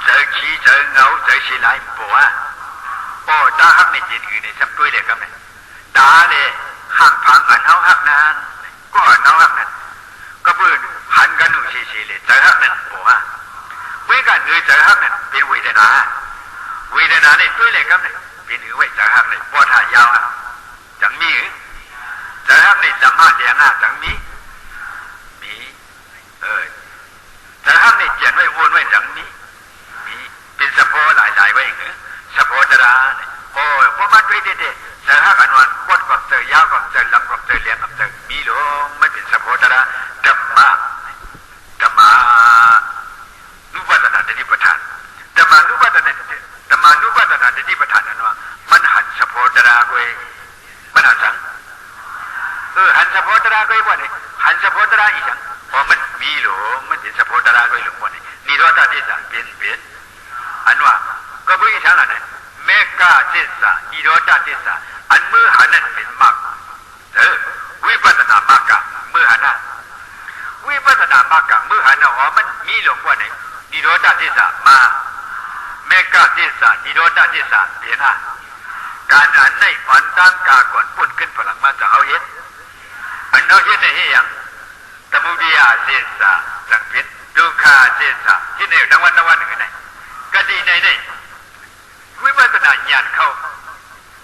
เจอขี้เจอเงาเจอชีไลบัวโอ้ตาหักในจิตอื่นในสับด้วยเลยครับเนี่ยตาเลยห่างพังอันเขาหักนั้นก็อันเขาหักนั้นก็เบื่อหันกันหนุ่มชีเลยเจอหักนั้นบัวเมื่อการเงยเจอหักนั้นเป็นเวทนาเนี่ยด้วยเลยครับเนี่ยเป็นหือไว้เจอหักเนี่ยปวดหายาวจังมีเจอหักเนี่ยจำมาเดียงจังมีเจอหักเนี่ยเขียนไว้วนไว้จังมีเป็นสะโพหลายไว้เหรอสะโพตราเนี่ยโอ้พอมาด้วยเด็ดเจอหักอันวันปวดกับเจอยาวกับเจอลำกับเจอเลี้ยงกับเจอมีหลงมันเป็นสะโพตราดัมมานุปัฏฐานที่ประทานธรรมานุปัฏฐานที่ประทานนั้นว่ามันหันสะโพตราเว้ยมันหันสังหันสะโพตราเว้ยว่าเนี่ยหันสะโพตราอีสังพอมันมีหลงมันเป็นสะโพตราเว้ยหลงว่าเนี่ยนิโรธาทิฏฐิเปลี่ยนอันว่าก็เพื่ออีสังนั่นเนี่ยเมฆะทิฏฐินิโรธาทิฏฐิอันมือหันนั่นเป็นมรรควิปัสสนามรรคมือหันนั่นวิปัสสนามรรคมือหันนั่นอ๋อมันมีหลงว่าเนี่ยนิโรธาทิฏฐิมาเมฆะทิฏฐินิโรธาทิฏฐิเปลี่ยน การอ่านในอ่อนตั้งกาก่อนปุ่นขึ้นพลังมาจากเอาเฮ็ดอันเอาเฮ็ดในเฮียงตมุดิยาเจสาสังเกตดุขาเจสาที่ในทั้งวันหนึ่งไงก็ดีในวิปัสสนาญาณเขา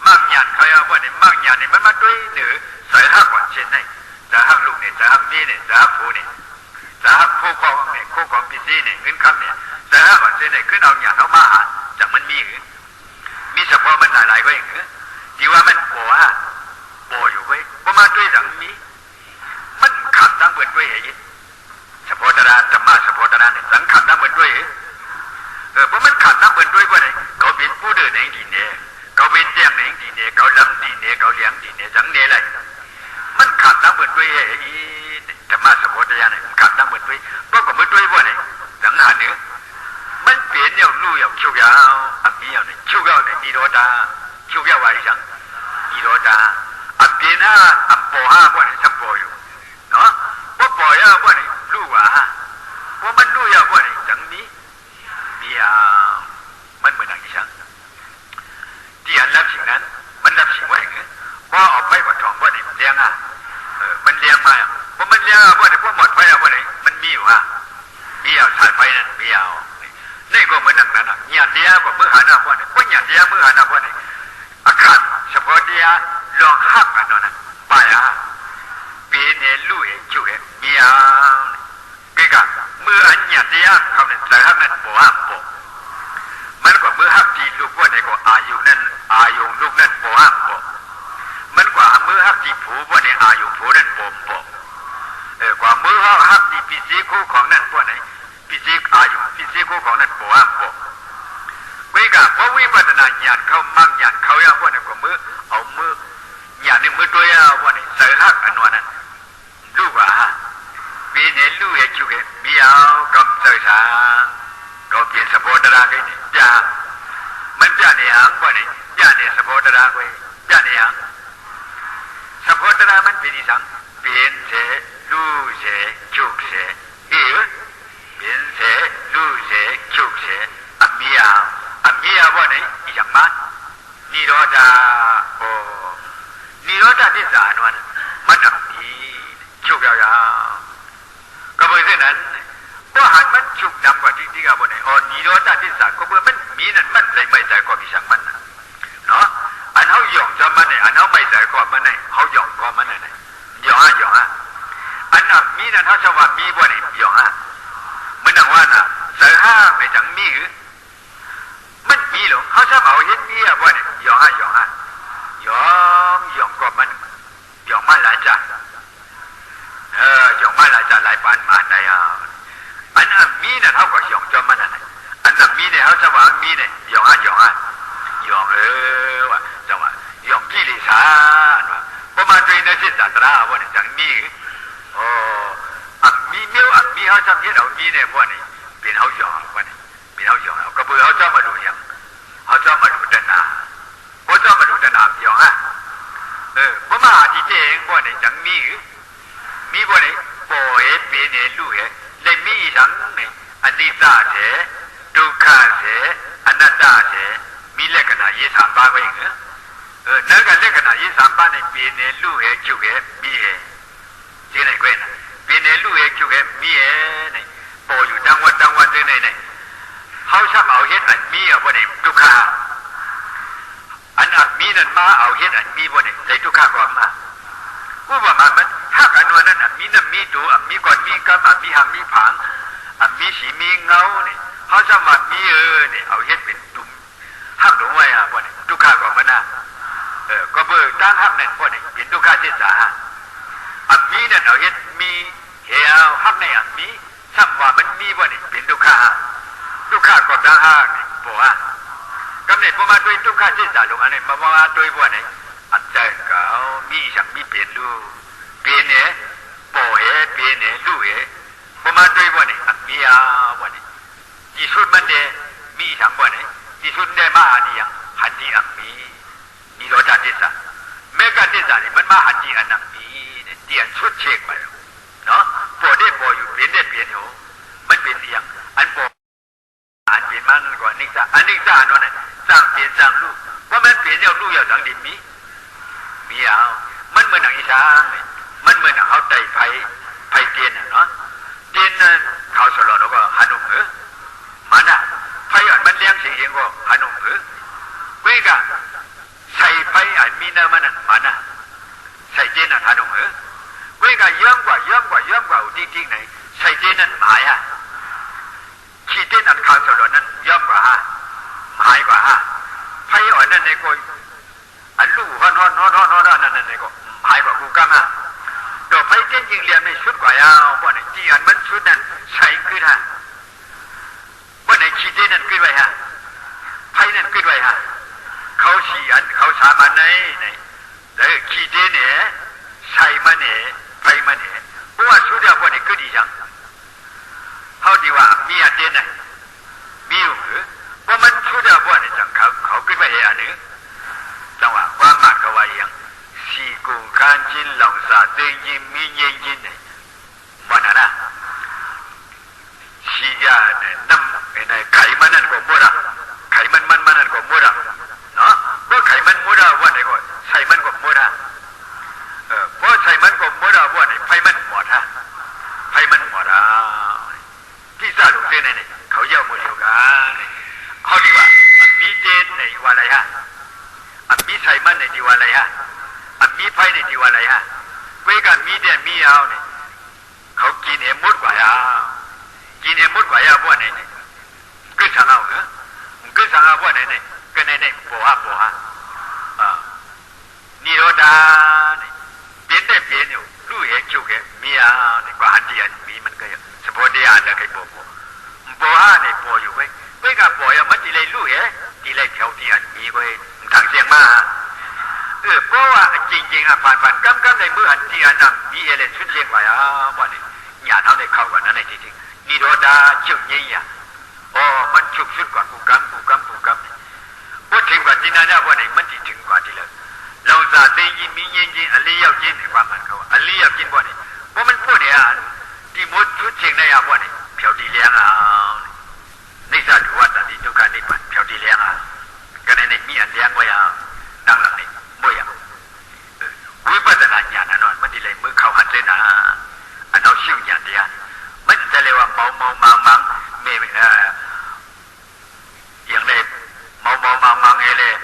มั่งญาณเขาว่าเนี่ยมั่งญาณเนี่ยมันมาด้วยหรือสายหักก่อนเช่นไหนจะหักลูกเนี่ยจะหักนี่เนี่ยจะหักผู้เนี่ยจะหักคู่ครองเนี่ยคู่ครองพิธีเนี่ยเงินคำเนี่ยจะหักก่อนเช่นไหนขึ้นเอาญาณเขามาหาจากมันมีเฉพาะมันหลายๆก็อย่างเงี้ยที่ว่ามันโบอยู่ไว้เพราะมาด้วยดังนี้มันขัดตั้งเบิดด้วยเหตุเฉพาะตราธรรมะเฉพาะตราเนี่ยสังขัดตั้งเบิดด้วยเพราะมันขัดตั้งเบิดด้วยว่าเนี่ยเขาเป็นผู้เดินในดินเนี่ยเขาเป็นเจียงในดินเนี่ยเขาล้ำดินเนี่ยเขาเลี้ยงดินเนี่ยจังเนี่ยอะไรมันขัดตั้งเบิดด้วยธรรมะเฉพาะตราเนี่ยขัดตั้งเบิดด้วยเพราะกับเบิดด้วยว่าเนี่ยสังหารเนี่ยมันเปลี่ยนอย่างลู่อย่างชิวยาวอันนี้อย่างเนี่ยชิวยาวเนี่ยนิโรธาชิวยาวว่าอย่างนิโรธาอันเปลี่ยนอันปอว่าเนี่ยฉันปออยู่เนาะว่าปอยว่าเนี่ยลู่ว่ามันลู่ยาวว่าเนี่ยจังนี้มันเหมือนอย่างนี้ช่างที่อันรับสิ่งนั้นมันรับสิ่งว่าอย่างเงี้ยว่าออกไปว่าทองว่าเนี่ยเลี้ยงมันเลี้ยงมาเพราะมันเลี้ยงว่าเนี่ยพวกหมดไฟว่าเนี่ยมันมีอยู่มีเอาสายไฟนั้นมีเอานี่ก็เหมือนอย่างนั้นหยาดเดียก็มือหาหน้าว่าเนี่ยเพราะหยาดเดียมือหาหน้าว่าเนี่ยอาการเฉพาะเดียลองหักกันนั่นไปปีเนี่ยลู่จู่มีเอาก็มืออันหยาดเดียเขาเนี่ยใส่หักนั้นโบมันก็มือหักที่ลูกว่าเนี่ยก็อายุนั้นอายุลูกนั้นโบมันกว่ามือหักที่ผูว่าเนี่ยอายุผูนั้นโบกว่ามือหักที่พิจิคู่ของนั้นว่าเนี่ยพิจิอายุพิจิคู่ของนั้นโบไม่กับเพราะวิปัสสนาญาณเขามั่งญาณเขาว่าเนี่ยก็มือเอามือญาณในมือตัวว่าเนี่ยใส่หักอันนั้นลูกว่าปีนี้ลูกจู่มีเอากับใส่ชาก็เปลี่ยนสปอร์ตรากันเนี่ยจ้ามันจ้าเนี่ยหังว่าเนี่ยจ้าเนี่ยสปอร์ตรากันจ้าเนี่ยหังสปอร์ตรามันเป็นอีสังเปลี่ยนเสลู่เสจุกเสเปลี่ยนเสลู่เสจุกเสอเมียว่าเนี่ยอีจังมันนิโรธานิโรธาที่สานวันมันอับดีจุกยาวก็เพราะฉะนั้นเพราะหันมันจุกดำกว่าที่กับวันไหนนิโรธาที่สานก็เพราะมันมีนั่นมันเลยไม่ใจก็มีสังมันเนาะอันเขาหยองจะมันเนี่ยอันเขาไม่ใจก็มันเนี่ยเขาหยองก็มันเนี่ยหยองอันนั้นมีนั่นเขาจะว่ามีวันไหนหยองมันนั่งว่าน่ะใส่ห้าไม่จังมีมันมีหรอเขาจะเอาเห็นมีวันไหนหยองหยองก็มันหยองมันหลายจัดหยองมันหลายจัดหลายปานมาได้อันนั้นมีนั่นเขาก็หยองจะมันนั่นอันนั้นมีเนี่ยเขาจะว่ามีเนี่ยหยองว่าจังว่าหยองกิเลสว่าประมาณตัวนี้สิจัตราวันนี้จังมีมีเมียวมีเขาจำเห็นเอามีเนี่ยวันนี้เป็นเขาหยองวันนี้เป็นเขาหยองก็เพื่อเขาจะมาดูอย่างเขาจะมาดูตนาเขาจะมาดูตนาหยองประมาณที่เจงวันนี้จังมีวันนี้ปล่อยเป็นเนี่ยลู่เลยมีจังเนี่ยอันนี้ตาเสดุขาเสอนัตตาเสมีเลขขนาดยี่สามบ้าไว้เหรอนั่นก็เลขขนาดยี่สามบ้าเนี่ยเป็นเนี่ยลู่จุกมีที่ไหนก็เนี่ยเป็นเนี่ยลู่จุกมีเนี่ยปล่อยอยู่ทั้งวันที่ไหนเขาชอบเอาเห็ดอันมีวันนี้ดุขาอันมีนั่นมาเอาเห็ดอันมีวันนี้เลยดุขาก็มาผู้ว่ามันหักอันนั้นมีน้ำมีตัวมีก่อนมีกำมีหางมีผางมีสีมีเงาเนี่ยเขาจะมามีเนี่ยเอาเห็ดเป็นตุ่มหักลงไว้วันนี้ดุขาก็มันก็เบอร์ตั้งหักเนี่ยวันนี้เป็นดุขาเจตสามีนั่นเอาเห็ดมีเหี้ยวหักเนี่ยมีซ้ำว่ามันมีวันนี้เป็นดุขาก็ตั้งหักเนี่ยบอกว่ากำเนิดประมาณด้วยดุขาเจตสาลงอันนี้มาว่าด้วยวันนี้อันใจเขามีสั่งมีเปลี่ยนลูกเปลี่ยนเนี่ยปล่อยเปลี่ยนเนี่ยลูกประมาณด้วยวันนี้อันมีวันนี้ที่สุดมันเดมีสั่งวันนี้ที่สุดได้มาอันนี้ยังหันดีอันมีรสชาติที่สั่งเมกะที่สั่งนี่มันมาหันดีอันนั้นมีเตียนชุดเช็คไปเนาะปล่อยได้ปล่อยอยู่เปลี่ยนได้เปลี่ยนอยู่มันเป็นอย่างอันปล่อยอันเป็นมันก่อนนิสาอันนิสาโน่นสร้างเปลี่ยนสร้างลูกว่า มันเปลี่ยนเอาลูกเอาสังดินมีเอามันเหมือนหนังอีสานมันเหมือนหนังเขาไต่ไผ่เตียนเนาะเตียนนั้นเขาสลอดแล้วก็หันุมือมันอ่ะไผ่อันมันเลี้ยงเสียงก็หันุมือเว้ยก็ใส่ไผ่อันมีเนื้อมันมันอ่ะใส่เตียนนั้นหันุมือเว้ยก็เยื่อมกว่าจริงๆไหนใส่เตียนนั้นหมายอ่ะขีดเตียนนั้นเขาสลอดนั้นเยื่อมกว่าหมายกว่าไผ่อ่อนนั่นในก็อันลูกฮอนนั่นในก็หมายกว่ากูกังอ่ะดอกไผ่เตียนยิงเรียนไม่ชุดกว่ายาวบ่เนี่ยจีอันมันชุดนั้นใส่ขึ้นฮะบ่เนี่ยขีดเตียนนั้นขึ้นไว้ฮะไผ่นั้นขึ้นไว้ฮะเขาฉีอันเขาสามันในแล้วขีดเตียนเนี่ยใส่มันเนี่ยไผ่มันเนี่ยเพราะว่าชุดเดียวบ่เนี่ยขึ้นดีจังเขาดีว่ามีอันเตียนไหนมีอยู่หรือเพราะมันชุดเดียวบ่เนี่ยจังเขาขึ้นไว้อันนึงจังว่าความมากเขาว่าอย่างสีกุงคันจินหลงสาเต็งยินมีเย็นยินเนี่ยมันนะสียาเนี่ยน้ำเนี่ยไขมันนั่นก็มัวละไขมันนั่นก็มัวละเนาะเพราะไขมันมัวละว่าเนี่ยก็ใส่มันก็มัวละเพราะใส่มันก็มัวละว่าเนี่ยไฟมันหมดฮะไฟมันหมดอ่ะที่ซาลูกเต้นเนี่ยเขาเย่ามือเดียวกันเขาดีว่ามีเจนเนี่ยว่าอะไรฮะมีใส่มันเนี่ยดีว่าอะไรฮะมีไฟเนี่ยดีว่าอะไรฮะเว้ยกันมีเนี่ยมีเอาเนี่ยเขากินเอ็มมดกว่ายากินเอ็มมดกว่ายาพวกเนี่ยก็สั่งเอาเหรอก็สั่งเอาพวกเนี่ยก็เนี่ยปัวฮะนิโรธาเนี่ยเปลี่ยนอยู่รู้เหตุจุกเหตุมีเอาเนี่ยกว่าหันที่อันมีมันก็สปอดีอันละก็ปัวฮะเนี่ยปัวอยู่เว้ยกันปัวยังมันที่เลยรู้เหตุที่เลยเท่าที่อันมีเว้ยทางเสียงมาเพราะว่าจริงๆอ่ะผ่านกำในเมื่ออันที่อันนั้นมีเอเลนชุดเชียงไว้ว่าเนี่ยญาติเขาได้เข้ากันนั่นในจริงๆนิโรธาจุกยิ่งอ่ะมันฉุกชุดกว่ากูกำพูดถึงกว่าที่นั่นว่าเนี่ยมันถึงกว่าที่เลยเราจะได้ยินมียินอันนี้ยาวจินในความหมายเขาอันนี้ยาวจินว่าเนี่ยเพราะมันพูดเนี่ยที่มดชุดเชียงในว่าเนี่ยเพียวดีเลี้ยงนี่จะดูว่าแต่ที่ทุกการนี่มันเพียวดีเลี้ยงก็ในมีอันเลี้ยงไว้ดังหลังนี่บ่อยวิปัสสนาญาณนั่นมันดีเลยมือเข้าหันเส้นอันเอาชิวญาณเดียมันจะเรียกว่าเมามังเมอย่างนี้เมามังเอเลย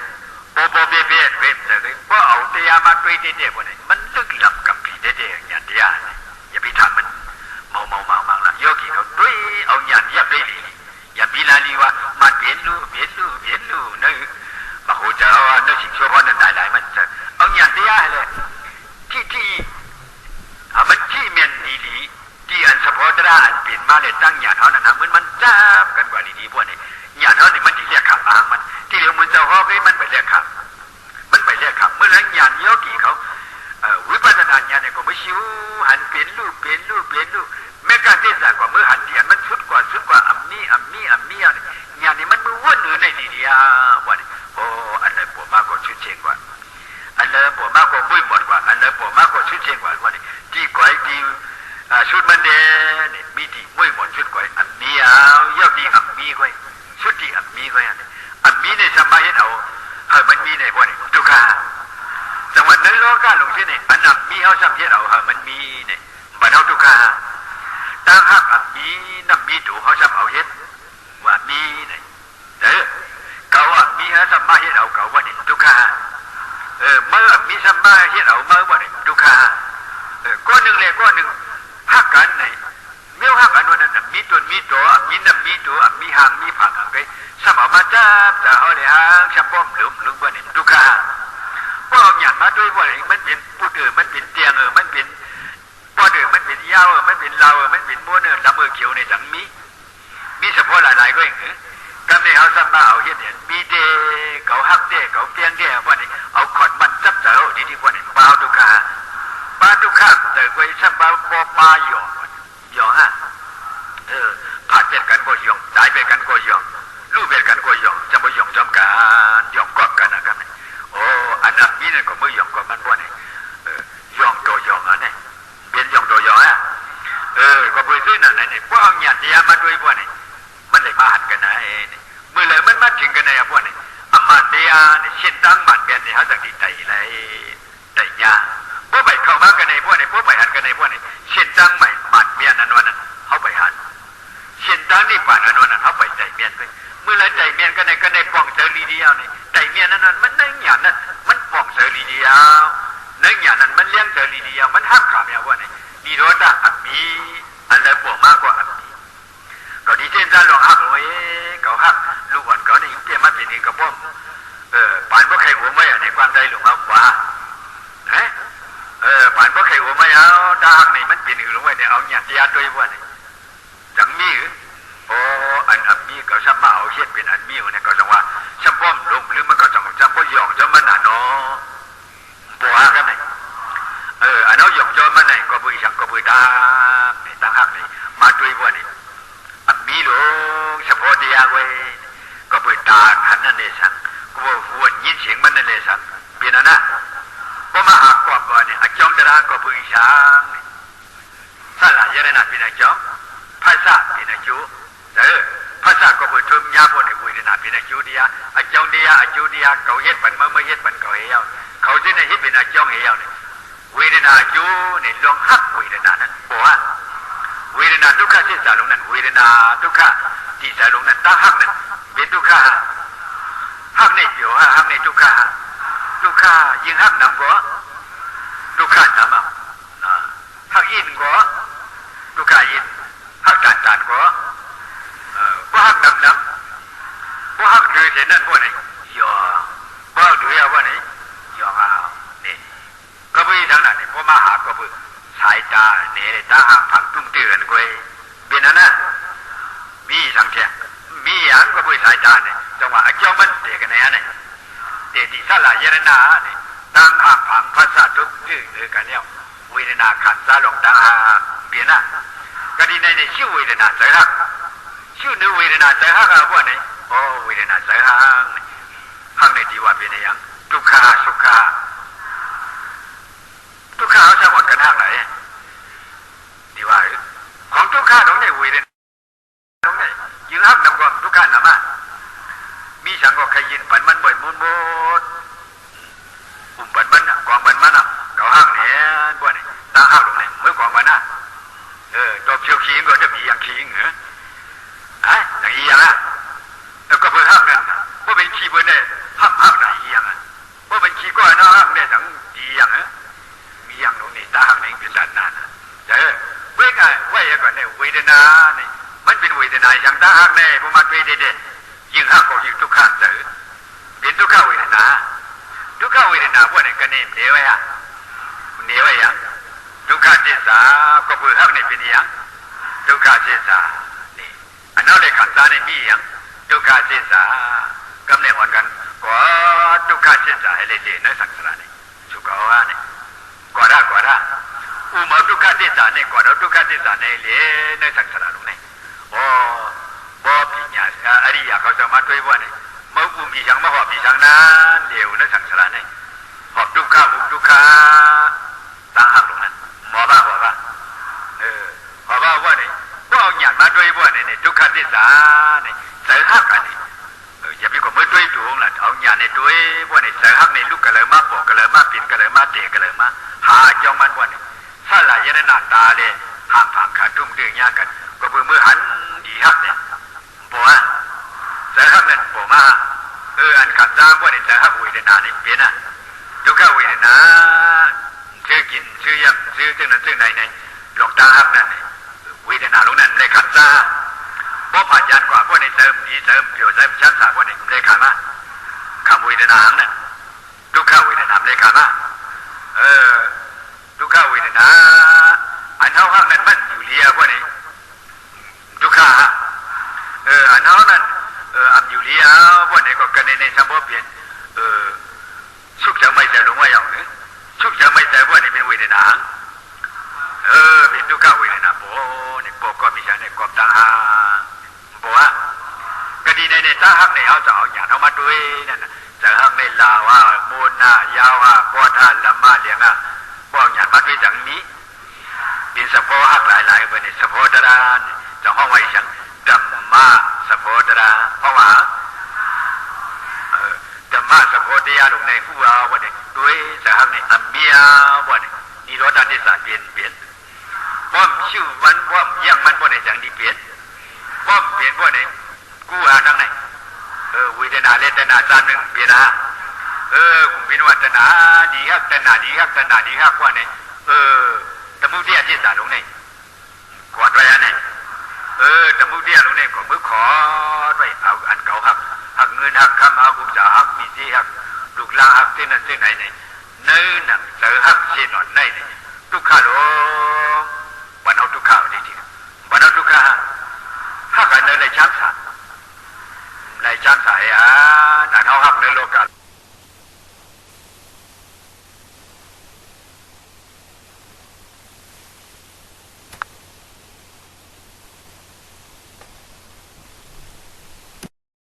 โบเบี้ยเว็บเลยเพราะเอาเตียมาด้วยเด็กคนนี้มันลึกลับกับผีเด็กญาณเดียอย่าไปทำมันเมามังละโยกีเขาด้วยเอาญาณยับได้เลยอย่าพิลาลีว่ามาเปลี่ยนลูนึกมาโหจะนึกสิ่งชั่วร้ายนั้นได้มันจะเอาญาณเดียเลยที่มันที่เมียนดีที่อันสปอร์ตราอันเปลี่ยนมาเลยตั้งญาณเขานั่นนะมันจับกันกว่าดีพวกนี้ญาณเขานี่มันที่เรียกขับอ้างมันที่เรียกมันเจ้าฮอกมันไปเรียกขับเมื่อนั้นญาณโยกีเขาวิปัสสนาญาณเนี่ยก็ไม่ชิวหันเปลี่ยนรูปแม้การเทศน์กว่าเมื่อหันเดียนมันชุดกว่าอัมมี่ญาณนี่มันมือวนในดีว่านี่อันไหนปวดมากกว่าชุดเชงกว่าอันไหนปวดมากกว่ามุ้ยหมดกว่าอันไหนปวดมากกว่าชุดเชงกว่าว่านี่ที่ก่อยที่ชุดมันเดนี่มีที่มุ้ยหมดชุดก่อยอันนี้ยอดที่อัมมี่ก่อยชุดที่อัมมี่ก่อยอันนี้ในสมัยเอามันมีในพวกนี้ทุกข้าจังหวัดนั้นโลกาลงที่นี่อันอัมมี่เขาสัมเพชเอามันมีเนี่ยบรรเทาทุกข้าตั้งหักอัมมี่น้ำมีดูเขาสัมเอาเฮ็ดว่ามีเนี่ยเก่ามีฮะสัมมาเฮ็ดเอาเก่าว่านี่ทุกข้าเมื่อมีสัมมาเฮ็ดเอาเมื่อว่านี่ทุกข้าก้อนหนึ่งเลยก้อนหนึ่งหักกันไหนเมื่อหักกันวันนั้นมีตัวมีน้ำมีตัวมีหางมีผังอะไรสมมาจับแต่เขาเลยหางชับป้อมหลุมว่านี่ทุกข้าเพราะเอาหยาดมาด้วยว่านี่มันเป็นปูดมันเป็นเตียงมันเป็นป้อนมันเป็นยาวมันเป็นเหลามันเป็นม้วนลำเขียวในสังมีเฉพาะหลายๆก็เองก็ไม่เอาสัมมาเอาเฮ็ดเนี่ยมีเดเขาหักเดเขาเตียงเดว่านี่เอาขดมันจับเจ้าดีๆว่านี่ปาทุกข้าแต่ไว้สัมมาปาหยองฮะผ่านเป็นกันก็หยองตายเป็นกันก็หยองลูกเป็นกันก็หยองจำบ่หยองจำกันหยองกอบกันนะครับอันนั้นมีนั่นก็มือหยองก็มันว่านี่หยองตัวหยองเนี่ยเป็นหยองตัวหยองก็ไปซื้อนั่นนี่พวกเอาหยาดเดียมาด้วยพวกนี่มันเลยมาหันกันนะเมื่อเลยมันมาถึงกันในพวกนี่อามาเดียนี่เช่นตั้ง เนี่ยเขาสักทีไต่ไรไต่ยาพวกไปเข้ามากันในพวกในพวกไปหันกันในพวกในเช่นตั้งใหม่ปัดเมียนนั้นวันนั้นเขาไปหันเช่นตั้งนี่ปัดนั้นวันนั้นเขาไปใจเมียนไปเมื่อไรใจเมียนกันในป้องเสรีเดียวนี่ใจเมียนนั้นมันนั่งหยาดนั้นมันป้องเสรีเดียวนั่งหยาดนั้นมันเลี้ยงเสรีเดียวมันห้ามขาเมียว่านี่ดีรถอะอับมีอะไรปวดมากกว่าอับมีก็ดีเช่นจะลองหักเลยเขาหักลูกอ่อนเขาเนี่ยเปลี่ยนมาเป็นกระป๋อมป่านพวกใครหัวไม่ในความใจหลงเอาว่าป่านพวกใครหัวไม่เอาดาหักนี่มันเป็นหลงไว้เนี่ยเอาหยาดยาตัวว่านี่จังมีโอ้อันอับมีเขาซ้ำมาเอาเช็ดเป็นอันมีเนี่ยเขาจังว่าซ้ำป้อมลงหรือมันก็จังซ้ำป้อหยอกจนมันหนาเนาะบัวกันไหนอันเอาหยอกจนมันไหนก็บุยสังก็บุยตาเนี่ยตั้งหักนี่มาด้วยว่านี่อันมีหลงเฉพาะเดียวเว้ยก็บุยตาหันนั่นเลยสังก็ว่าหัวยินเสียงมันนั่นเลยสังเป็นอันน่ะก็มาหากว่าก่อนเนี่ยอาจองตระก็บุยสังสละเยอะนะเป็นอาจองภาษาเป็นอาจูภาษาก็บุยทุ่มยาบนในบุยนะเป็นอาจูเดียอาจองเดียอาจูเดียเขาเฮ็ดปันเมื่อเฮ็ดปันเขาเหี้ยวเขาจะเนี่ยเฮ็ดเป็นอาจองเหี้ยวเนี่ยเวทนาจูเนี่ยลองหักเวทนานั้นบอกว่าเวทนาทุกข์ที่สาลงนั้นเวทนาทุกข์ที่สาลงนั้นตั้งหักนั้นเป็นทุกข์หักในเดียวหักในทุกข์ยิ่งหักนำก็ทุกข์นำหักอินก็ทุกข์อินหักจานก็ว่าหักนำว่าหักดื้อเช่นนั้นพวกนี้ย่อว่าดื้อว่านี้ย่อนี่ก็ไปทางนั้นนี่พอมาหาก็ไปสายตาเนี่ยตาห่างผักตุ้มเตือนกูเป็นนั่นนะมีสังเกตมีอย่างก็ไปสายตาเนี่ยจังหวะเจ้ามันเด็กกันเนี่ยเนี่ยเด็กที่สลายเยรนาเนี่ยตั้งห่างผังภาษาทุกชื่อเลยกันเนี่ยเวทนาขันซาลงตั้งห่างเปลี่ยนนะก็ดีในชื่อเวทนาใจหักชื่อเนื้อเวทนาใจหักอะไรพวกนี้โอ้เวทนาใจหักหักในที่ว่าเป็นอย่างทุกขาสุขาทุกข้าเขาจะหมดกันหักไหนดีว่าของทุกข้าตรงนี้เวทนาตรงนี้ยืนหักนำความทุกข้านำมามีสังก็ขยินปันมันบ่อยมุนหมดปุ่มปันมันกองปันมันเขาหักเนี่ยพวกนี้ตาหักตรงนี้เมื่อกองปันตัวเชียวขี้ก็จะมีอย่างขี้เหรออย่างอีอย่างแล้วก็เพื่อหักนั่นเพราะเป็นขี้เพื่อเนี่ยหักไหนอีอย่างเพราะเป็นขี้ก็น่าหักเนี่ยทั้งอีอย่างมีอย่างตรงนี้ตาหักนี่เป็นด้านนั้นเว้ยกันเว้ยก่อนเนี่ยเวทนาเนี่ยมันเป็นเวทนาอย่างตาหักเนี่ยพอมาเวทเด็ดยิ่งหักก็ยิ่งทุกข์เป็นทุกขเวทนาพวกนี้ก็เนี่ยเดี๋ยวอย่างทุกขเจสาก็เพื่อหักเนี่ยเป็นอย่างทุกขเจสานี่อันนั้นเลยขันตาเนี่ยมีอย่างทุกขเจสากำเนิดวันกันก็ทุกขเจสาให้เลยในสังสารนี่สุขาวานี่กว่าละอุมาทุกขเจสาเนี่ยกว่าเราทุกขเจสาเนี่ยเลยในสังสารตรงนี้โอ้บ่ปีญาอริยเขาจะมาด้วยว่าเนี่ยเมื่ออุมีสังมาหอบปีสังนั้นเดียวในสังสารนี่หอบทุกขตั้งหักตรงนั้นหมอบ้าหอบบ้าว่าเนี่ยว่าเอาหยาดมาด้วยว่าเนี่ยทุกขเจสาเนี่ยเสือหักกันนี่อย่าไปกดมือด้วยดวงล่ะเอาหยาดในด้วยว่าเนี่ยเสือหักในลูกกระเลยมาปอกกระเลยมาปิ่นกระเลยมาเตะกระเลยมาหาจองมันว่าเนี่ยถ้าหลายยันหน้าตาเลยห่างผังขาดทุ่มเดือดยากกันก็เพื่อมือหันดีหักเนี่ยบอกว่าเสือหักนั่นบอกมาอันขัดจ้างว่าเนี่ยเสือหักเวทนาเนี่ยเปลี่ยนนะทุกขเวทนาชื่อกินชื่อยำชื่อซึ่งนั้นซึ่งไหนหลงตาหักนั่นเวทนาลงนั้นเลยขัดจ้าเพราะผ่านยันกว่าพวกในเสริมดีเสริมเกี่ยวเสริมชั้นสามพวกในเลยขามาคำเวทนานั่นทุกขเวทนาเลยขามาทุกขเวทนาอันเท่าหักนั้นมันอยู่เลียพวกนี้ทุกขอันเท่านั้นอันอยู่เลียพวกนี้ก็กันในสมบูรณ์เปลี่ยนสุขจะไม่ใจลงว่าอย่างนี้สุขจะไม่ใจพวกนี้เป็นเวทนาเป็นทุกขเวทนาโบนี่โบก็มีฉันในกบตาหาบอกว่าก็ดีในตาหักในเอาจะเอาอย่างเอามาด้วยนั่นจะหักในลาว่าโมนายาวว่าปอท่านละมาเลี้ยงบอกอย่างมาด้วยอย่างนี้เป็นสะโพหักหลายๆไปในสะโพดราจะห้องไว้ฉันดัมมาสะโพดราเพราะว่าดัม มะสะโพธิยาลงในผู้เอาบ่เนี่ยด้วยสหักในอเมียบ่เนี่ยนิโรธานิสาเปลี่ยนป้อมชื่อมันป้อมยังมันบ่เนี่ยจังดีเปลี่ยนป้อมเปลี่ยนบ่เนี่ยกูหาทางไหนเวทนาเลตนาสามหนึ่งเปลี่ยนนะคุณเป็นวัฒนาดีฮักตนาดีฮักตนาดีฮักว่าเนี่ยตมุติยาที่สาลงในกอดไว้อันไหนตมุติยาลงในก็มือขอไว้เอาอันเก่าฮักเงินฮักคำฮักกุศลฮักมีที่ฮักลูกลาฮักที่นั่นที่ไหนเนี่ยเนื้อหนังเสือฮักเช่นหนอนในเนี่ยทุกข้าลง